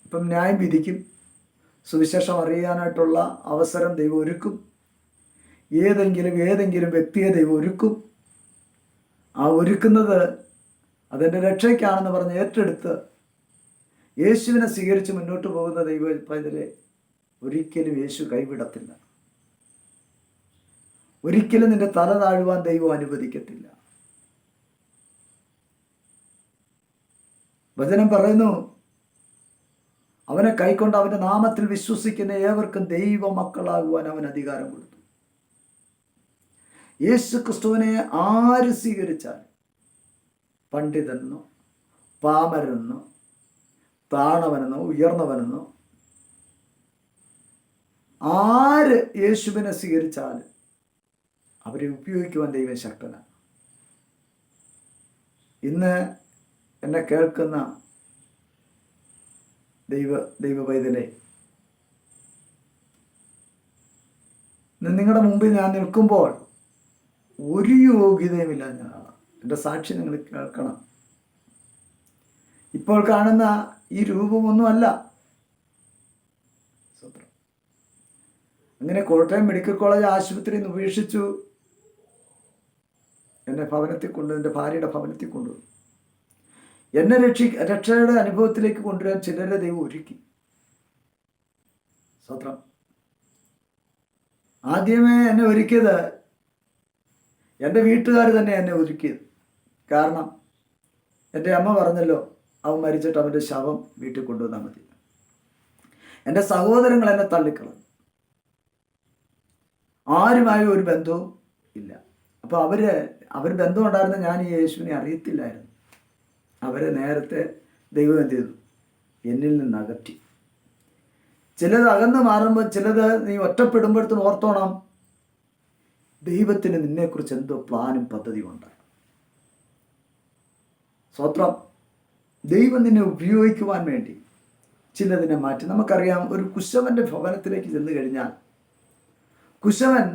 ഇപ്പം ന്യായം വിധിക്കും, സുവിശേഷം അറിയാനായിട്ടുള്ള അവസരം ദൈവം ഒരുക്കും. ഏതെങ്കിലും വ്യക്തിയെ ദൈവം ഒരുക്കും. ആ ഒരുക്കുന്നത് അതെൻ്റെ രക്ഷയ്ക്കാണെന്ന് പറഞ്ഞ് ഏറ്റെടുത്ത് യേശുവിനെ സ്വീകരിച്ച് മുന്നോട്ട് പോകുന്ന ദൈവ പൈതലെ ഒരിക്കലും യേശു കൈവിടത്തില്ല. ഒരിക്കലും നിന്റെ തല താഴുവാൻ ദൈവം അനുവദിക്കത്തില്ല. വചനം പറയുന്നു, അവനെ കൈക്കൊണ്ട് അവൻ്റെ നാമത്തിൽ വിശ്വസിക്കുന്ന ഏവർക്കും ദൈവ മക്കളാകുവാൻ അവൻ അധികാരം കൊടുത്തു. യേശു ക്രിസ്തുവിനെ ആര് സ്വീകരിച്ചാൽ, പണ്ഡിതനെന്നോ പാമരനെന്നോ താണവനെന്നോ ഉയർന്നവനെന്നോ ആര് യേശുവിനെ സ്വീകരിച്ചാൽ അവരെ ഉപയോഗിക്കുവാൻ ദൈവം ശക്തനാണ്. ഇന്ന് എന്നെ കേൾക്കുന്ന ദൈവ പൈതലെ, നിങ്ങളുടെ മുമ്പിൽ ഞാൻ നിൽക്കുമ്പോൾ ഒരു യോഗ്യതയുമില്ല ഞാനാണ്. എൻ്റെ സാക്ഷി നിങ്ങൾ കേൾക്കണം. ഇപ്പോൾ കാണുന്ന ഈ രൂപമൊന്നുമല്ല. അങ്ങനെ കോട്ടയം മെഡിക്കൽ കോളേജ് ആശുപത്രിയിൽ നിന്ന് ഉപേക്ഷിച്ചു എന്നെ ഭവനത്തിൽ എൻ്റെ ഭാര്യയുടെ ഭവനത്തിൽ കൊണ്ടുവന്നു. എന്നെ രക്ഷയുടെ അനുഭവത്തിലേക്ക് കൊണ്ടുവരാൻ ചിലരെ ദൈവം ഒരുക്കി. സ്വത്രം. ആദ്യമേ എന്നെ ഒരുക്കിയത് എൻ്റെ വീട്ടുകാർ തന്നെ എന്നെ ഒരുക്കിയത്. കാരണം എൻ്റെ അമ്മ പറഞ്ഞല്ലോ, അവൻ മരിച്ചിട്ട് അവൻ്റെ ശവം വീട്ടിൽ കൊണ്ടുവന്നാൽ മതി. എൻ്റെ സഹോദരങ്ങൾ എന്നെ തള്ളിക്കളഞ്ഞു. ആരുമായും ഒരു ബന്ധവും ഇല്ല. അപ്പോൾ അവർ ബന്ധം ഉണ്ടായിരുന്ന ഞാൻ ഈ യേശുവിനെ അറിയത്തില്ലായിരുന്നു. അവരെ നേരത്തെ ദൈവം എന്ത് ചെയ്തു? എന്നിൽ നിന്ന് അകറ്റി. ചിലത് അകന്ന് മാറുമ്പോൾ, ചിലത് നീ ഒറ്റപ്പെടുമ്പോഴത്തേന് ഓർത്തോണം, ദൈവത്തിന് നിന്നെക്കുറിച്ച് എന്തോ പ്ലാനും പദ്ധതിയും ഉണ്ട്. സ്വത്രം. ദൈവം നിന്നെ ഉപയോഗിക്കുവാൻ വേണ്ടി ചിലതിനെ മാറ്റി. നമുക്കറിയാം, ഒരു കുശവൻ്റെ ഭവനത്തിലേക്ക് ചെന്ന് കഴിഞ്ഞാൽ കുശവൻ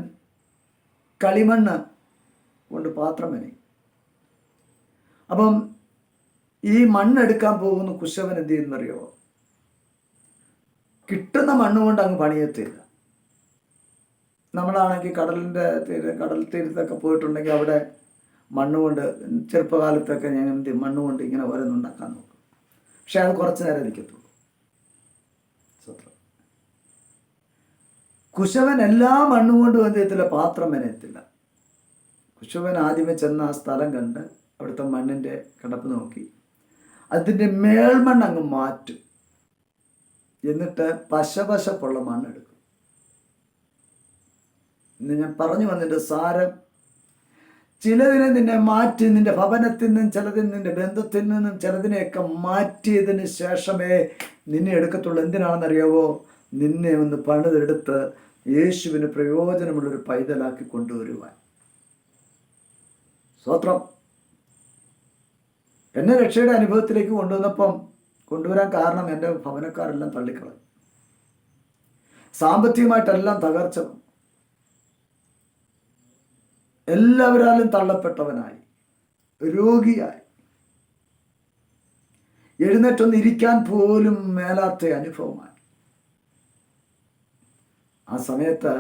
കളിമണ്ണ് കൊണ്ട് പാത്രം മെനയും. അപ്പം ഈ മണ്ണെടുക്കാൻ പോകുന്ന കുശവൻ എന്ത് ചെയ്യുന്നറിയോ? കിട്ടുന്ന മണ്ണ് കൊണ്ട് അങ്ങ് പണിയത്തില്ല. നമ്മളാണെങ്കിൽ കടൽ തീരത്തൊക്കെ പോയിട്ടുണ്ടെങ്കിൽ അവിടെ മണ്ണുകൊണ്ട് ചെറുപ്പകാലത്തൊക്കെ ഞാൻ മണ്ണുകൊണ്ട് ഇങ്ങനെ ഓരോന്നുണ്ടാക്കാൻ നോക്കും. പക്ഷെ അത് കുറച്ച് നേരം ഇരിക്കത്തുള്ളൂ. കുശവൻ എല്ലാ മണ്ണുകൊണ്ട് എന്ത് ചെയ്യത്തില്ല? പാത്രം മെനയത്തില്ല. കുശവൻ ആദ്യമേ ചെന്ന് ആ സ്ഥലം കണ്ട് അവിടുത്തെ മണ്ണിൻ്റെ കിടപ്പ് നോക്കി അതിൻ്റെ മേൽമണ്ണ് അങ്ങ് മാറ്റും. എന്നിട്ട് പശപശപ്പുള്ള മണ്ണെടുക്കും. ഇന്ന് ഞാൻ പറഞ്ഞു വന്നതിൻ്റെ സാരം, ചിലതിനെ നിന്നെ മാറ്റി, നിന്റെ ഭവനത്തിൽ നിന്നും ചിലതിൽ നിന്റെ ബന്ധത്തിൽ നിന്നും ചിലതിനെയൊക്കെ മാറ്റിയതിന് ശേഷമേ നിന്നെ എടുക്കത്തുള്ളൂ. എന്തിനാണെന്നറിയാവോ? നിന്നെ ഒന്ന് പണിതെടുത്ത് യേശുവിന് പ്രയോജനമുള്ളൊരു പൈതലാക്കി കൊണ്ടുവരുവാൻ. സ്വത്രം. എന്നെ രക്ഷയുടെ അനുഭവത്തിലേക്ക് കൊണ്ടുവരാൻ കാരണം എൻ്റെ ഭവനക്കാരെല്ലാം തള്ളിക്കളഞ്ഞു. സാമ്പത്തികമായിട്ടെല്ലാം തകർച്ച, എല്ലാവരാലും തള്ളപ്പെട്ടവനായി, രോഗിയായി, എഴുന്നേറ്റൊന്ന് ഇരിക്കാൻ പോലും മേലാത്ത അനുഭവമായി. ആ സമയത്ത്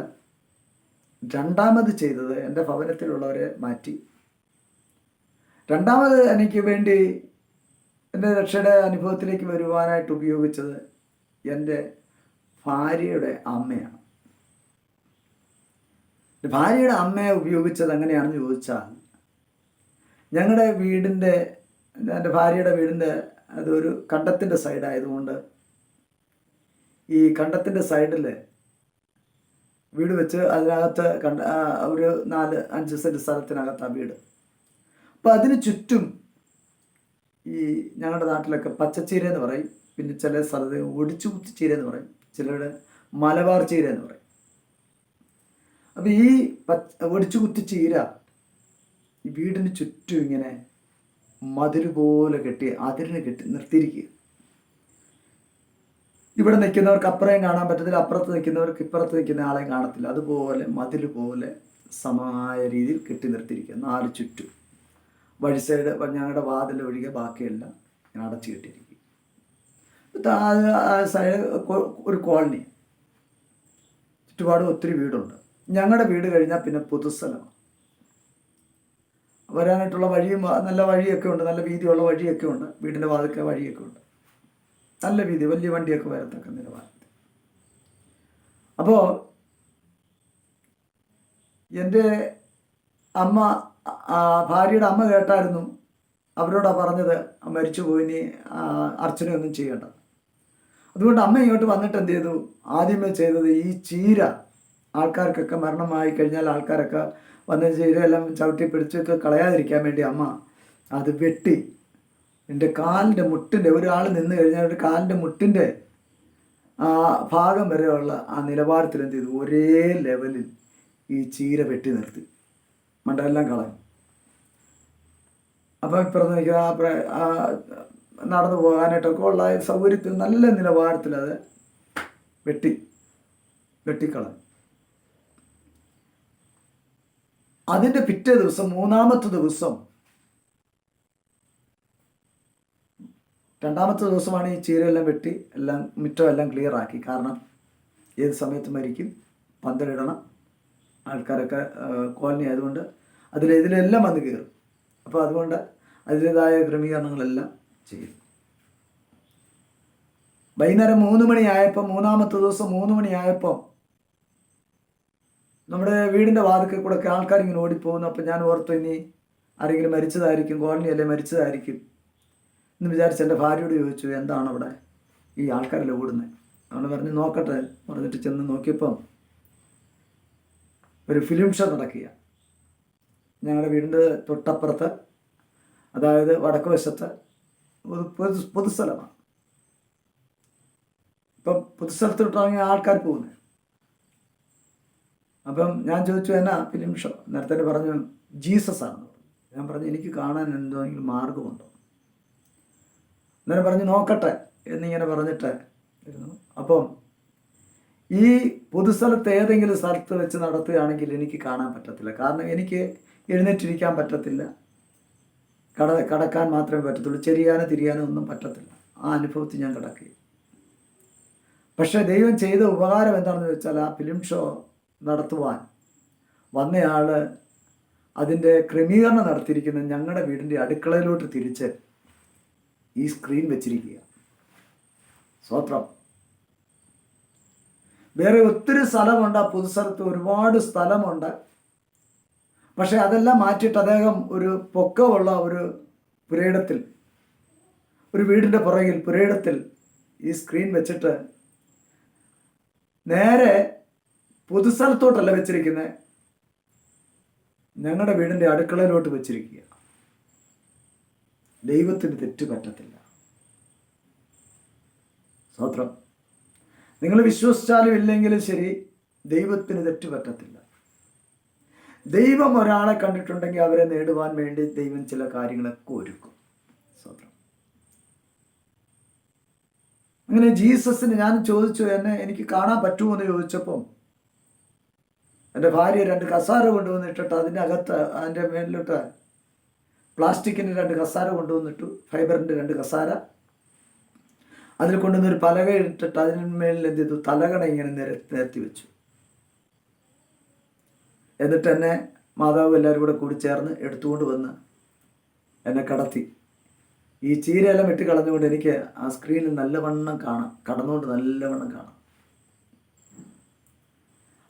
രണ്ടാമത് ചെയ്തത് എൻ്റെ ഭവനത്തിലുള്ളവരെ മാറ്റി. രണ്ടാമത് എനിക്ക് വേണ്ടി എൻ്റെ രക്ഷയുടെ അനുഭവത്തിലേക്ക് വരുവാനായിട്ട് ഉപയോഗിച്ചത് എൻ്റെ ഭാര്യയുടെ അമ്മയാണ്. ഭാര്യയുടെ അമ്മയെ ഉപയോഗിച്ചത് എങ്ങനെയാണെന്ന് ചോദിച്ചാൽ, ഞങ്ങളുടെ എൻ്റെ ഭാര്യയുടെ വീടിൻ്റെ അതൊരു കണ്ടത്തിൻ്റെ സൈഡായതുകൊണ്ട് ഈ കണ്ടത്തിൻ്റെ സൈഡിൽ വീട് വെച്ച് അതിനകത്ത് ഒരു 4-5 സെൻറ്റ് സ്ഥലത്തിനകത്താണ് വീട്. അപ്പോൾ അതിന് ചുറ്റും ഈ ഞങ്ങളുടെ നാട്ടിലൊക്കെ പച്ചച്ചീര എന്ന് പറയും, പിന്നെ ചില സ്ഥലത്ത് ഒടിച്ചു കുത്തി ചീര എന്ന് പറയും, ചിലരുടെ മലബാർ ചീര എന്ന് പറയും. അപ്പോൾ ഈ ഒടിച്ചു കുത്തി ചീര ഈ വീടിന് ചുറ്റും ഇങ്ങനെ മതിൽ പോലെ അതിരിന് കെട്ടി നിർത്തിയിരിക്കുക. ഇവിടെ നിൽക്കുന്നവർക്ക് അപ്പുറയും കാണാൻ പറ്റത്തില്ല, അപ്പുറത്ത് നിൽക്കുന്നവർക്ക് ഇപ്പുറത്ത് നിൽക്കുന്ന ആളെയും കാണത്തില്ല. അതുപോലെ മതിൽ പോലെ സമായ രീതിയിൽ കെട്ടി നിർത്തിയിരിക്കുക. 4 ചുറ്റും. വഴി സൈഡ് ഞങ്ങളുടെ വാതിൽ ഒഴികെ ബാക്കിയെല്ലാം അടച്ചു കെട്ടിയിരിക്കും. സൈഡ് ഒരു കോളനി. ചുറ്റുപാടും ഒത്തിരി വീടുണ്ട്. ഞങ്ങളുടെ വീട് കഴിഞ്ഞാൽ പിന്നെ പൊതുസ്ഥലമാണ്. വരാനായിട്ടുള്ള വഴിയും നല്ല വഴിയൊക്കെ ഉണ്ട്, നല്ല വീതിയുള്ള വഴിയൊക്കെ ഉണ്ട്. വീടിൻ്റെ വാതിൽക്കൽ വഴിയൊക്കെ ഉണ്ട്, നല്ല വീതി, വലിയ വണ്ടിയൊക്കെ വരത്തക്ക നിലവാരത്തിൽ. അപ്പോൾ എൻ്റെ അമ്മ, ഭാര്യയുടെ അമ്മ കേട്ടായിരുന്നു. അവരോടാണ് പറഞ്ഞത് മരിച്ചു പോയി, ഇനി അർച്ചനയൊന്നും ചെയ്യേണ്ട. അതുകൊണ്ട് അമ്മ ഇങ്ങോട്ട് വന്നിട്ട് എന്ത് ചെയ്തു? ആദ്യമേ ചെയ്തത് ഈ ചീര, ആൾക്കാർക്കൊക്കെ മരണമായി കഴിഞ്ഞാൽ ആൾക്കാരൊക്കെ വന്ന ചീരയെല്ലാം ചവിട്ടി പിടിച്ചൊക്കെ കളയാതിരിക്കാൻ വേണ്ടി അമ്മ അത് വെട്ടി എൻ്റെ കാലിൻ്റെ മുട്ടിൻ്റെ, ഒരാൾ നിന്ന് കഴിഞ്ഞാൽ ഒരു കാലിൻ്റെ മുട്ടിൻ്റെ ഭാഗം വരെയുള്ള ആ നിലവാരത്തിൽ എന്ത് ചെയ്തു? ഒരേ ലെവലിൽ ഈ ചീര വെട്ടി നിർത്തി, മണ്ടെല്ലാം കളഞ്ഞു. അപ്പം ഇപ്പുറത്ത് നിൽക്കുന്ന നടന്നു പോകാനായിട്ടൊക്കെ ഉള്ള സൗകര്യത്തിൽ നല്ല നിലവാരത്തിൽ അത് വെട്ടിക്കളഞ്ഞു. അതിൻ്റെ പിറ്റേ ദിവസം, മൂന്നാമത്തെ ദിവസം, രണ്ടാമത്തെ ദിവസമാണ് ഈ ചീരയെല്ലാം വെട്ടി എല്ലാം മുറ്റമെല്ലാം ക്ലിയർ ആക്കി. കാരണം ഏത് സമയത്ത് മരിക്കും, പന്തലിടണം, ആൾക്കാരൊക്കെ കോളനി ആയതുകൊണ്ട് ഇതിലെല്ലാം വന്ന് കയറും. അപ്പോൾ അതുകൊണ്ട് അതിൻ്റേതായ ക്രമീകരണങ്ങളെല്ലാം ചെയ്യും. വൈകുന്നേരം 3 മണിയായപ്പോൾ, മൂന്നാമത്തെ ദിവസം 3 മണിയായപ്പോൾ നമ്മുടെ വീടിൻ്റെ വാതിൽക്കൽ കൂടെ ഒക്കെ ആൾക്കാരിങ്ങനെ ഓടിപ്പോകുന്നു. അപ്പം ഞാൻ ഓർത്തു ഇനി ആരെങ്കിലും മരിച്ചതായിരിക്കും, കോളനിയല്ലേ മരിച്ചതായിരിക്കും എന്ന് വിചാരിച്ച് എൻ്റെ ഭാര്യയോട് ചോദിച്ചു, എന്താണ് അവിടെ ഈ ആൾക്കാരെല്ലാം ഓടുന്നത്? അവൾ പറഞ്ഞു നോക്കട്ടെ പറഞ്ഞിട്ട് ചെന്ന് നോക്കിയപ്പം ഒരു ഫിലിം ഷോ നടക്കുക. ഞങ്ങളുടെ വീടിൻ്റെ തൊട്ടപ്പുറത്ത്, അതായത് വടക്ക് വശത്ത് പൊതുസ്ഥലമാണ്. ഇപ്പം പൊതുസ്ഥലത്തോട്ടാണ് ആൾക്കാർ പോകുന്നത്. അപ്പം ഞാൻ ചോദിച്ചു, എന്നാ ഫിലിം ഷോ? നേരത്തെ പറഞ്ഞു ജീസസ് ആണെന്ന് പറഞ്ഞു. ഞാൻ പറഞ്ഞു എനിക്ക് കാണാൻ എന്തെങ്കിലും മാർഗമുണ്ടോ? അന്നേരം പറഞ്ഞു നോക്കട്ടെ എന്നിങ്ങനെ പറഞ്ഞിട്ട് ഇരുന്നു. അപ്പം ഈ പൊതുസ്ഥലത്ത് ഏതെങ്കിലും സ്ഥലത്ത് വെച്ച് നടത്തുകയാണെങ്കിൽ എനിക്ക് കാണാൻ പറ്റത്തില്ല. കാരണം എനിക്ക് എഴുന്നേറ്റിരിക്കാൻ പറ്റത്തില്ല, കടക്കാൻ മാത്രമേ പറ്റത്തുള്ളൂ, ചെരിയാനോ തിരിയാനോ ഒന്നും പറ്റത്തില്ല. ആ അനുഭവത്തിൽ ഞാൻ കിടക്കുകയും. പക്ഷേ ദൈവം ചെയ്ത ഉപകാരം എന്താണെന്ന് വെച്ചാൽ, ആ ഫിലിം ഷോ നടത്തുവാൻ വന്നയാൾ അതിൻ്റെ ക്രമീകരണം നടത്തിയിരിക്കുന്നത് ഞങ്ങളുടെ വീടിൻ്റെ അടുക്കളയിലോട്ട് തിരിച്ച് ഈ സ്ക്രീൻ വെച്ചിരിക്കുക. സ്വത്രം. വേറെ ഒത്തിരി സ്ഥലമുണ്ട്, ആ പൊതുസ്ഥലത്ത് ഒരുപാട് സ്ഥലമുണ്ട്. പക്ഷെ അതെല്ലാം മാറ്റിയിട്ട് അദ്ദേഹം ഒരു പൊക്കമുള്ള ഒരു പുരയിടത്തിൽ, ഒരു വീടിൻ്റെ പുറകിൽ പുരയിടത്തിൽ ഈ സ്ക്രീൻ വെച്ചിട്ട് നേരെ പൊതുസ്ഥലത്തോട്ടല്ല വെച്ചിരിക്കുന്നത്, ഞങ്ങളുടെ വീടിൻ്റെ അടുക്കളയിലോട്ട് വെച്ചിരിക്കുക. ദൈവത്തിന് തെറ്റ് പറ്റത്തില്ല. സ്തോത്രം. നിങ്ങൾ വിശ്വസിച്ചാലും ഇല്ലെങ്കിലും ശരി, ദൈവത്തിന് തെറ്റ് പറ്റത്തില്ല. ദൈവം ഒരാളെ കണ്ടിട്ടുണ്ടെങ്കിൽ അവരെ നേടുവാൻ വേണ്ടി ദൈവം ചില കാര്യങ്ങളൊക്കെ ഒരുക്കും. സ്തോത്രം. അങ്ങനെ ജീസസിന് ഞാൻ ചോദിച്ചു, എനിക്ക് കാണാൻ പറ്റുമോ എന്ന് ചോദിച്ചപ്പം എൻ്റെ ഭാര്യ 2 കസാര കൊണ്ടുവന്നിട്ടിട്ട് അതിൻ്റെ മേലിലോട്ട് പ്ലാസ്റ്റിക്കിൻ്റെ 2 കസാര കൊണ്ടുവന്നിട്ടു, ഫൈബറിൻ്റെ 2 കസാര. അതിൽ കൊണ്ടുവന്നൊരു പലക ഇട്ടിട്ട് അതിന്മേലിൽ എന്ത് ചെയ്തു? തലകണ ഇങ്ങനെ നിരത്തി വെച്ചു. എന്നിട്ട് എന്നെ മാതാവ് എല്ലാവരും കൂടെ കൂടി ചേർന്ന് എടുത്തുകൊണ്ട് വന്ന് എന്നെ കടത്തി. ഈ ചീരയെല്ലാം വെട്ടിക്കളഞ്ഞുകൊണ്ട് എനിക്ക് ആ സ്ക്രീനിൽ നല്ലവണ്ണം കാണാം, കടന്നുകൊണ്ട് നല്ലവണ്ണം കാണാം.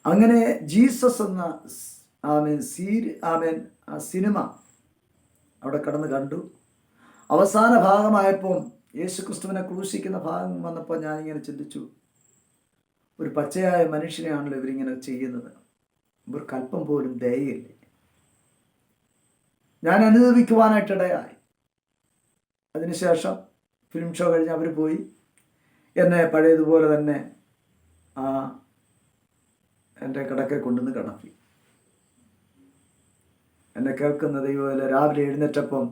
അങ്ങനെ ജീസസ് എന്ന ആ സിനിമ അവിടെ കടന്ന് കണ്ടു. അവസാന ഭാഗമായപ്പോൾ, യേശുക്രിസ്തുവിനെ ക്രൂശിക്കുന്ന ഭാഗം വന്നപ്പോൾ ഞാനിങ്ങനെ ചിന്തിച്ചു, ഒരു പച്ചയായ മനുഷ്യനെയാണല്ലോ ഇവരിങ്ങനെ ചെയ്യുന്നത്, ഇവർക്ക് അല്പം പോലും ദയയില്ലേ. ഞാൻ അനുഭവിക്കുവാനായിട്ടിടയായി. അതിനുശേഷം ഫിലിം ഷോ കഴിഞ്ഞ് അവർ പോയി എന്നെ പഴയതുപോലെ തന്നെ എൻ്റെ കിടക്കെ കൊണ്ടുവന്ന് കിടത്തി. എന്നെ കേൾക്കുന്ന ദൈവമല്ല, രാവിലെ എഴുന്നേറ്റപ്പം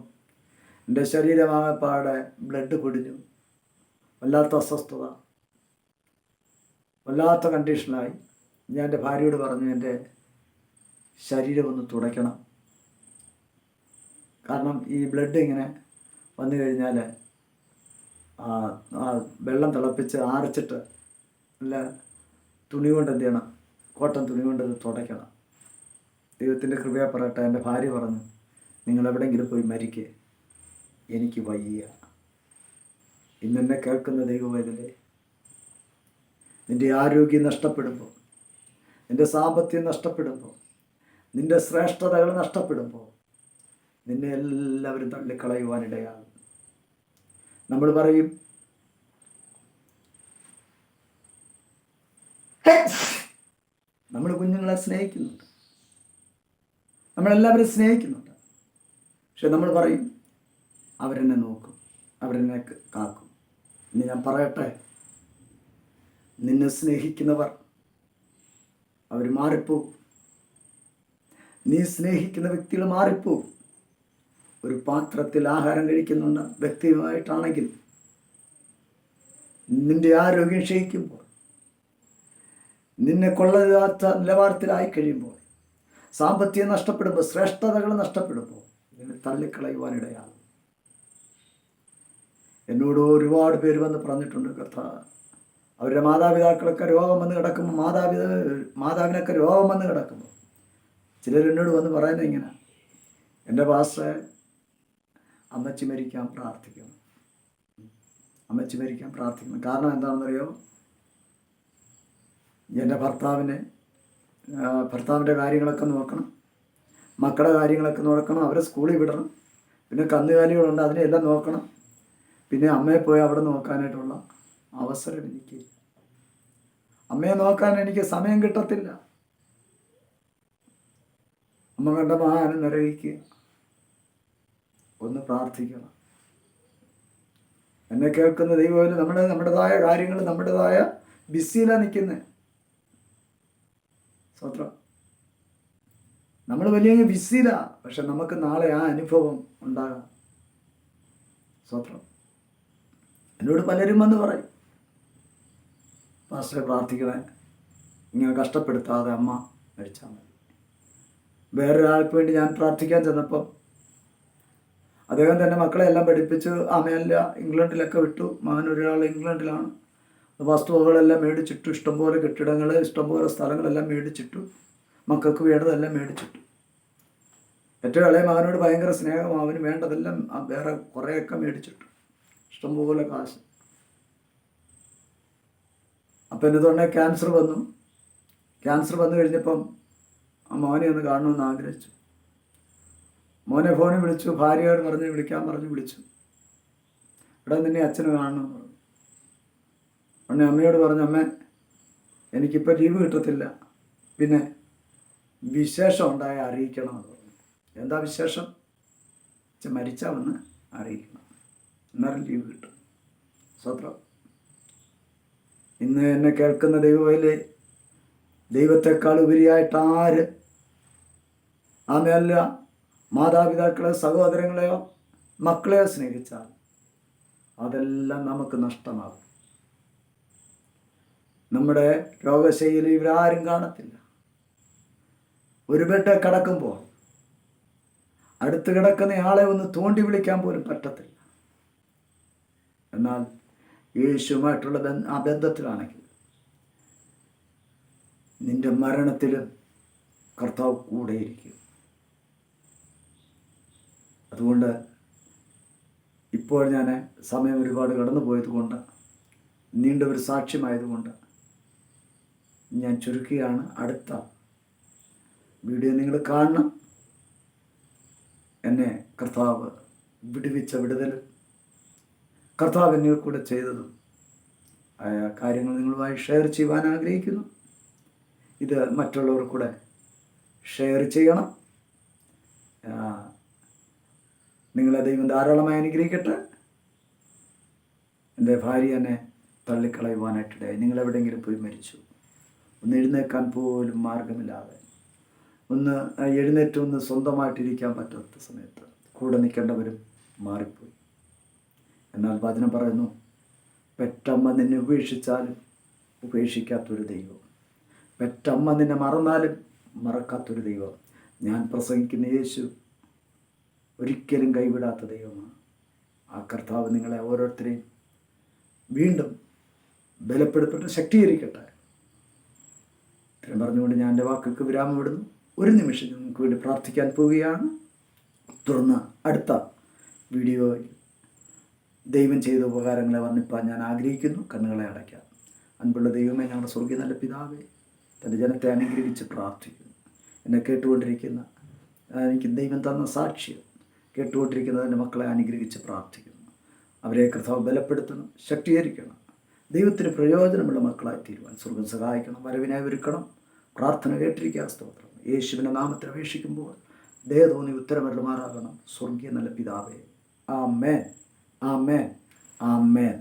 എൻ്റെ ശരീരമാകപ്പാടെ ബ്ലഡ് പൊടിഞ്ഞു, വല്ലാത്ത അസ്വസ്ഥത, വല്ലാത്ത കണ്ടീഷനായി. ഞാൻ എൻ്റെ ഭാര്യയോട് പറഞ്ഞു, എൻ്റെ ശരീരം ഒന്ന് തുടയ്ക്കണം. കാരണം ഈ ബ്ലഡ് ഇങ്ങനെ വന്നു കഴിഞ്ഞാൽ വെള്ളം തിളപ്പിച്ച് ആറിച്ചിട്ട് നല്ല തുണി കൊണ്ട് എന്ത് ചെയ്യണം, കോട്ടൺ തുണി കൊണ്ട് അത് തുടയ്ക്കണം. ദൈവത്തിൻ്റെ കൃപയെ പറയട്ടെ, എൻ്റെ ഭാര്യ പറഞ്ഞു, നിങ്ങൾ എവിടെയെങ്കിലും പോയി മരിക്കേ, എനിക്ക് വയ്യ. ഇന്നെന്നെ കേൾക്കുന്ന ദൈവവേദനയെ, നിൻ്റെ ആരോഗ്യം നഷ്ടപ്പെടുമ്പോൾ, നിൻ്റെ സാമ്പത്തികം നഷ്ടപ്പെടുമ്പോൾ, നിൻ്റെ ശ്രേഷ്ഠതകൾ നഷ്ടപ്പെടുമ്പോൾ നിന്നെ എല്ലാവരും തള്ളിക്കളയുവാനിടയാകും. നമ്മൾ പറയും, നമ്മൾ കുഞ്ഞുങ്ങളെ സ്നേഹിക്കുന്നുണ്ട്, നമ്മളെല്ലാവരും സ്നേഹിക്കുന്നുണ്ട്. പക്ഷെ നമ്മൾ പറയും, അവരെന്നെ നോക്കും, അവരെന്നെ കാക്കും. ഇനി ഞാൻ പറയട്ടെ, നിന്നെ സ്നേഹിക്കുന്നവർ അവർ മാറിപ്പോവും. നീ സ്നേഹിക്കുന്ന വ്യക്തികൾ മാറിപ്പോവും. ഒരു പാത്രത്തിൽ ആഹാരം കഴിക്കുന്നുണ്ട് വ്യക്തിയുമായിട്ടാണെങ്കിൽ നിന്റെ ആരോഗ്യം ക്ഷയിക്കുമ്പോൾ, നിന്നെ കൊള്ളരുതാത്ത നിലവാരത്തിലായി കഴിയുമ്പോൾ, സാമ്പത്തികം നഷ്ടപ്പെടുമ്പോൾ, ശ്രേഷ്ഠതകൾ നഷ്ടപ്പെടുമ്പോൾ നിന്നെ തള്ളിക്കളയുവാനിടയാകും. എന്നോട് ഒരുപാട് പേര് വന്ന് പറഞ്ഞിട്ടുണ്ട്, കർത്താവ്, അവരുടെ മാതാപിതാക്കളൊക്കെ രോഗം വന്ന് കിടക്കുമ്പോൾ, മാതാവിനൊക്കെ രോഗം വന്ന് കിടക്കുമ്പോൾ ചിലരെന്നോട് വന്ന് പറയുന്നത് ഇങ്ങനെ, എൻ്റെ പാസ്റ്ററെ, അമ്മച്ചി മരിക്കാൻ പ്രാർത്ഥിക്കണം, അമ്മച്ചി മരിക്കാൻ പ്രാർത്ഥിക്കണം. കാരണം എന്താണെന്നറിയോ, എൻ്റെ ഭർത്താവിൻ്റെ കാര്യങ്ങളൊക്കെ നോക്കണം, മക്കളുടെ കാര്യങ്ങളൊക്കെ നോക്കണം, അവരെ സ്കൂളിൽ വിടണം, പിന്നെ കന്നുകാലികളുണ്ട് അതിനെല്ലാം നോക്കണം, പിന്നെ അമ്മയെ പോയി അവിടെ നോക്കാനായിട്ടുള്ള അവസരം എനിക്കില്ല, അമ്മയെ നോക്കാൻ എനിക്ക് സമയം കിട്ടത്തില്ല. അമ്മ കണ്ട മഹാനം നിറയിക്കുക. ഒന്ന് പ്രാർത്ഥിക്കണം. എന്നെ കേൾക്കുന്ന ദൈവം, നമ്മുടേതായ കാര്യങ്ങൾ, നമ്മുടേതായ ബിസിയിലാണ് നിൽക്കുന്നത്. സ്വത്രം, നമ്മൾ വലിയ ബിസിയിലാണ്, പക്ഷെ നമുക്ക് നാളെ ആ അനുഭവം ഉണ്ടാകാം. സ്വത്രം. എന്നോട് പലരും വന്ന് പറയും, പാസ്റ്ററെ പ്രാർത്ഥിക്കണേ, ഇങ്ങനെ കഷ്ടപ്പെടുത്താതെ അമ്മ മരിച്ചാൽ മതി. വേറൊരാൾക്ക് വേണ്ടി ഞാൻ പ്രാർത്ഥിക്കാൻ ചെന്നപ്പോൾ അദ്ദേഹം തന്നെ മക്കളെ എല്ലാം പഠിപ്പിച്ച് അമ്മയെല്ലാം ഇംഗ്ലണ്ടിലൊക്കെ വിട്ടു. മകൻ ഒരാൾ ഇംഗ്ലണ്ടിലാണ്. വസ്തുവകളെല്ലാം മേടിച്ചിട്ടു, ഇഷ്ടംപോലെ കെട്ടിടങ്ങൾ, ഇഷ്ടംപോലെ സ്ഥലങ്ങളെല്ലാം മേടിച്ചിട്ടു, മക്കൾക്ക് വേണ്ടതെല്ലാം മേടിച്ചിട്ടു. ഏറ്റവും ഇളയ മകനോട് ഭയങ്കര സ്നേഹം, അവന് വേണ്ടതെല്ലാം വേറെ കുറേയൊക്കെ മേടിച്ചിട്ടു, ഇഷ്ടംപോലെ കാശ്. അപ്പം എൻ്റെ തൊണ്ടേ ക്യാൻസർ വന്നു. ക്യാൻസർ വന്നു കഴിഞ്ഞപ്പം ആ മോനെ ഒന്ന് കാണണമെന്ന് ആഗ്രഹിച്ചു. മോനെ ഫോണിൽ വിളിച്ചു, ഭാര്യയോട് വിളിക്കാൻ പറഞ്ഞു വിളിച്ചു. ഇവിടെ നിന്നെ അച്ഛന് കാണണമെന്ന് പറഞ്ഞു. ഉടനെ അമ്മയോട് പറഞ്ഞു, അമ്മേ എനിക്കിപ്പോൾ ലീവ് കിട്ടത്തില്ല, പിന്നെ വിശേഷം ഉണ്ടായി അറിയിക്കണമെന്ന് പറഞ്ഞു. എന്താ വിശേഷം? മരിച്ചാൽ വന്ന് അറിയിക്കണം, എന്നാലും ലീവ് കിട്ടും. സ്വത്രം. ഇന്ന് എന്നെ കേൾക്കുന്ന ദൈവവേലേ, ദൈവത്തെക്കാൾ ഉപരിയായിട്ട് ആര് ആമയല്ല മാതാപിതാക്കളെ, സഹോദരങ്ങളെയോ മക്കളെയോ സ്നേഹിച്ചാൽ അതെല്ലാം നമുക്ക് നഷ്ടമാകും. നമ്മുടെ രോഗശൈലിയിൽ ഇവരാരും കാണത്തില്ല. ഒരു ബെഡ് കിടക്കുമ്പോൾ അടുത്ത് കിടക്കുന്ന ആളെ ഒന്ന് തോണ്ടി വിളിക്കാൻ പോലും പറ്റത്തില്ല. എന്നാൽ യേശുവുമായിട്ടുള്ള ആ ബന്ധത്തിലാണെങ്കിൽ നിന്റെ മരണത്തിലും കർത്താവ് കൂടെയിരിക്കും. അതുകൊണ്ട് ഇപ്പോൾ ഞാൻ സമയം ഒരുപാട് കടന്നു പോയതുകൊണ്ട്, നീണ്ട ഒരു സാക്ഷ്യമായതുകൊണ്ട് ഞാൻ ചുരുക്കുകയാണ്. അടുത്ത വീഡിയോ നിങ്ങൾ കാണണം. എന്നെ കർത്താവ് വിടുവിച്ച വിടുതലും കർത്താവ് എന്നെ കൂടെ ചെയ്തതും ആയ കാര്യങ്ങൾ നിങ്ങളുമായി ഷെയർ ചെയ്യുവാൻ ആഗ്രഹിക്കുന്നു. ഇത് മറ്റുള്ളവർ കൂടെ ഷെയർ ചെയ്യണം. നിങ്ങളെ ദൈവം ധാരാളമായി അനുഗ്രഹിക്കട്ടെ. എൻ്റെ ഭാര്യ എന്നെ തള്ളിക്കളയുവാനായിട്ടിടയായി. നിങ്ങളെവിടെയെങ്കിലും പോയി മരിച്ചു, ഒന്ന് എഴുന്നേൽക്കാൻ പോലും മാർഗമില്ലാതെ, ഒന്ന് എഴുന്നേറ്റ് ഒന്ന് സ്വന്തമായിട്ടിരിക്കാൻ പറ്റാത്ത സമയത്ത് കൂടെ നിൽക്കേണ്ടവരും മാറിപ്പോയി. എന്നാൽ വചനം പറയുന്നു, പെറ്റമ്മ നിന്നെ ഉപേക്ഷിച്ചാലും ഉപേക്ഷിക്കാത്തൊരു ദൈവം, പെറ്റമ്മ നിന്നെ മറന്നാലും മറക്കാത്തൊരു ദൈവം. ഞാൻ പ്രസംഗിക്കുന്ന യേശു ഒരിക്കലും കൈവിടാത്ത ദൈവമാണ്. ആ കർത്താവ് നിങ്ങളെ ഓരോരുത്തരെയും വീണ്ടും ബലപ്പെടുത്തിട്ട് ശക്തീകരിക്കട്ടെ. ഇത്രയും പറഞ്ഞുകൊണ്ട് ഞാൻ എൻ്റെ വാക്കുകൾക്ക് വിരാമം വിടുന്നു. ഒരു നിമിഷം നിങ്ങൾക്ക് വേണ്ടി പ്രാർത്ഥിക്കാൻ പോവുകയാണ്. തുടർന്ന് അടുത്ത വീഡിയോയിൽ ദൈവം ചെയ്ത ഉപകാരങ്ങളെ വർണ്ണിപ്പാൻ ഞാൻ ആഗ്രഹിക്കുന്നു. കണ്ണുകളെ അടയ്ക്കാം. അൻപുള്ള ദൈവമേ, ഞങ്ങളുടെ സ്വർഗീയ നല്ല പിതാവേ, തൻ്റെ ജനത്തെ അനുഗ്രഹിച്ച് പ്രാർത്ഥിക്കുന്നു. എന്നെ കേട്ടുകൊണ്ടിരിക്കുന്ന, എനിക്ക് ദൈവം തന്ന സാക്ഷ്യം കേട്ടുകൊണ്ടിരിക്കുന്ന എൻ്റെ മക്കളെ അനുഗ്രഹിച്ച് പ്രാർത്ഥിക്കുന്നു. അവരെ കർത്താവ് ബലപ്പെടുത്തണം, ശക്തീകരിക്കണം. ദൈവത്തിന് പ്രയോജനമുള്ള മക്കളായി തീരുവാൻ സ്വർഗം സഹായിക്കണം. വരവിനായി ഒരുക്കണം. പ്രാർത്ഥന കേട്ടിരിക്കുക. സ്തോത്രം. യേശുവിൻ്റെ നാമത്തിൽ അപേക്ഷിക്കുമ്പോൾ ദയതോന്നി ഉത്തരമരുളുമാറാകണം. സ്വർഗീയ നല്ല പിതാവേ. ആമേൻ, ആമേൻ, ആമേൻ.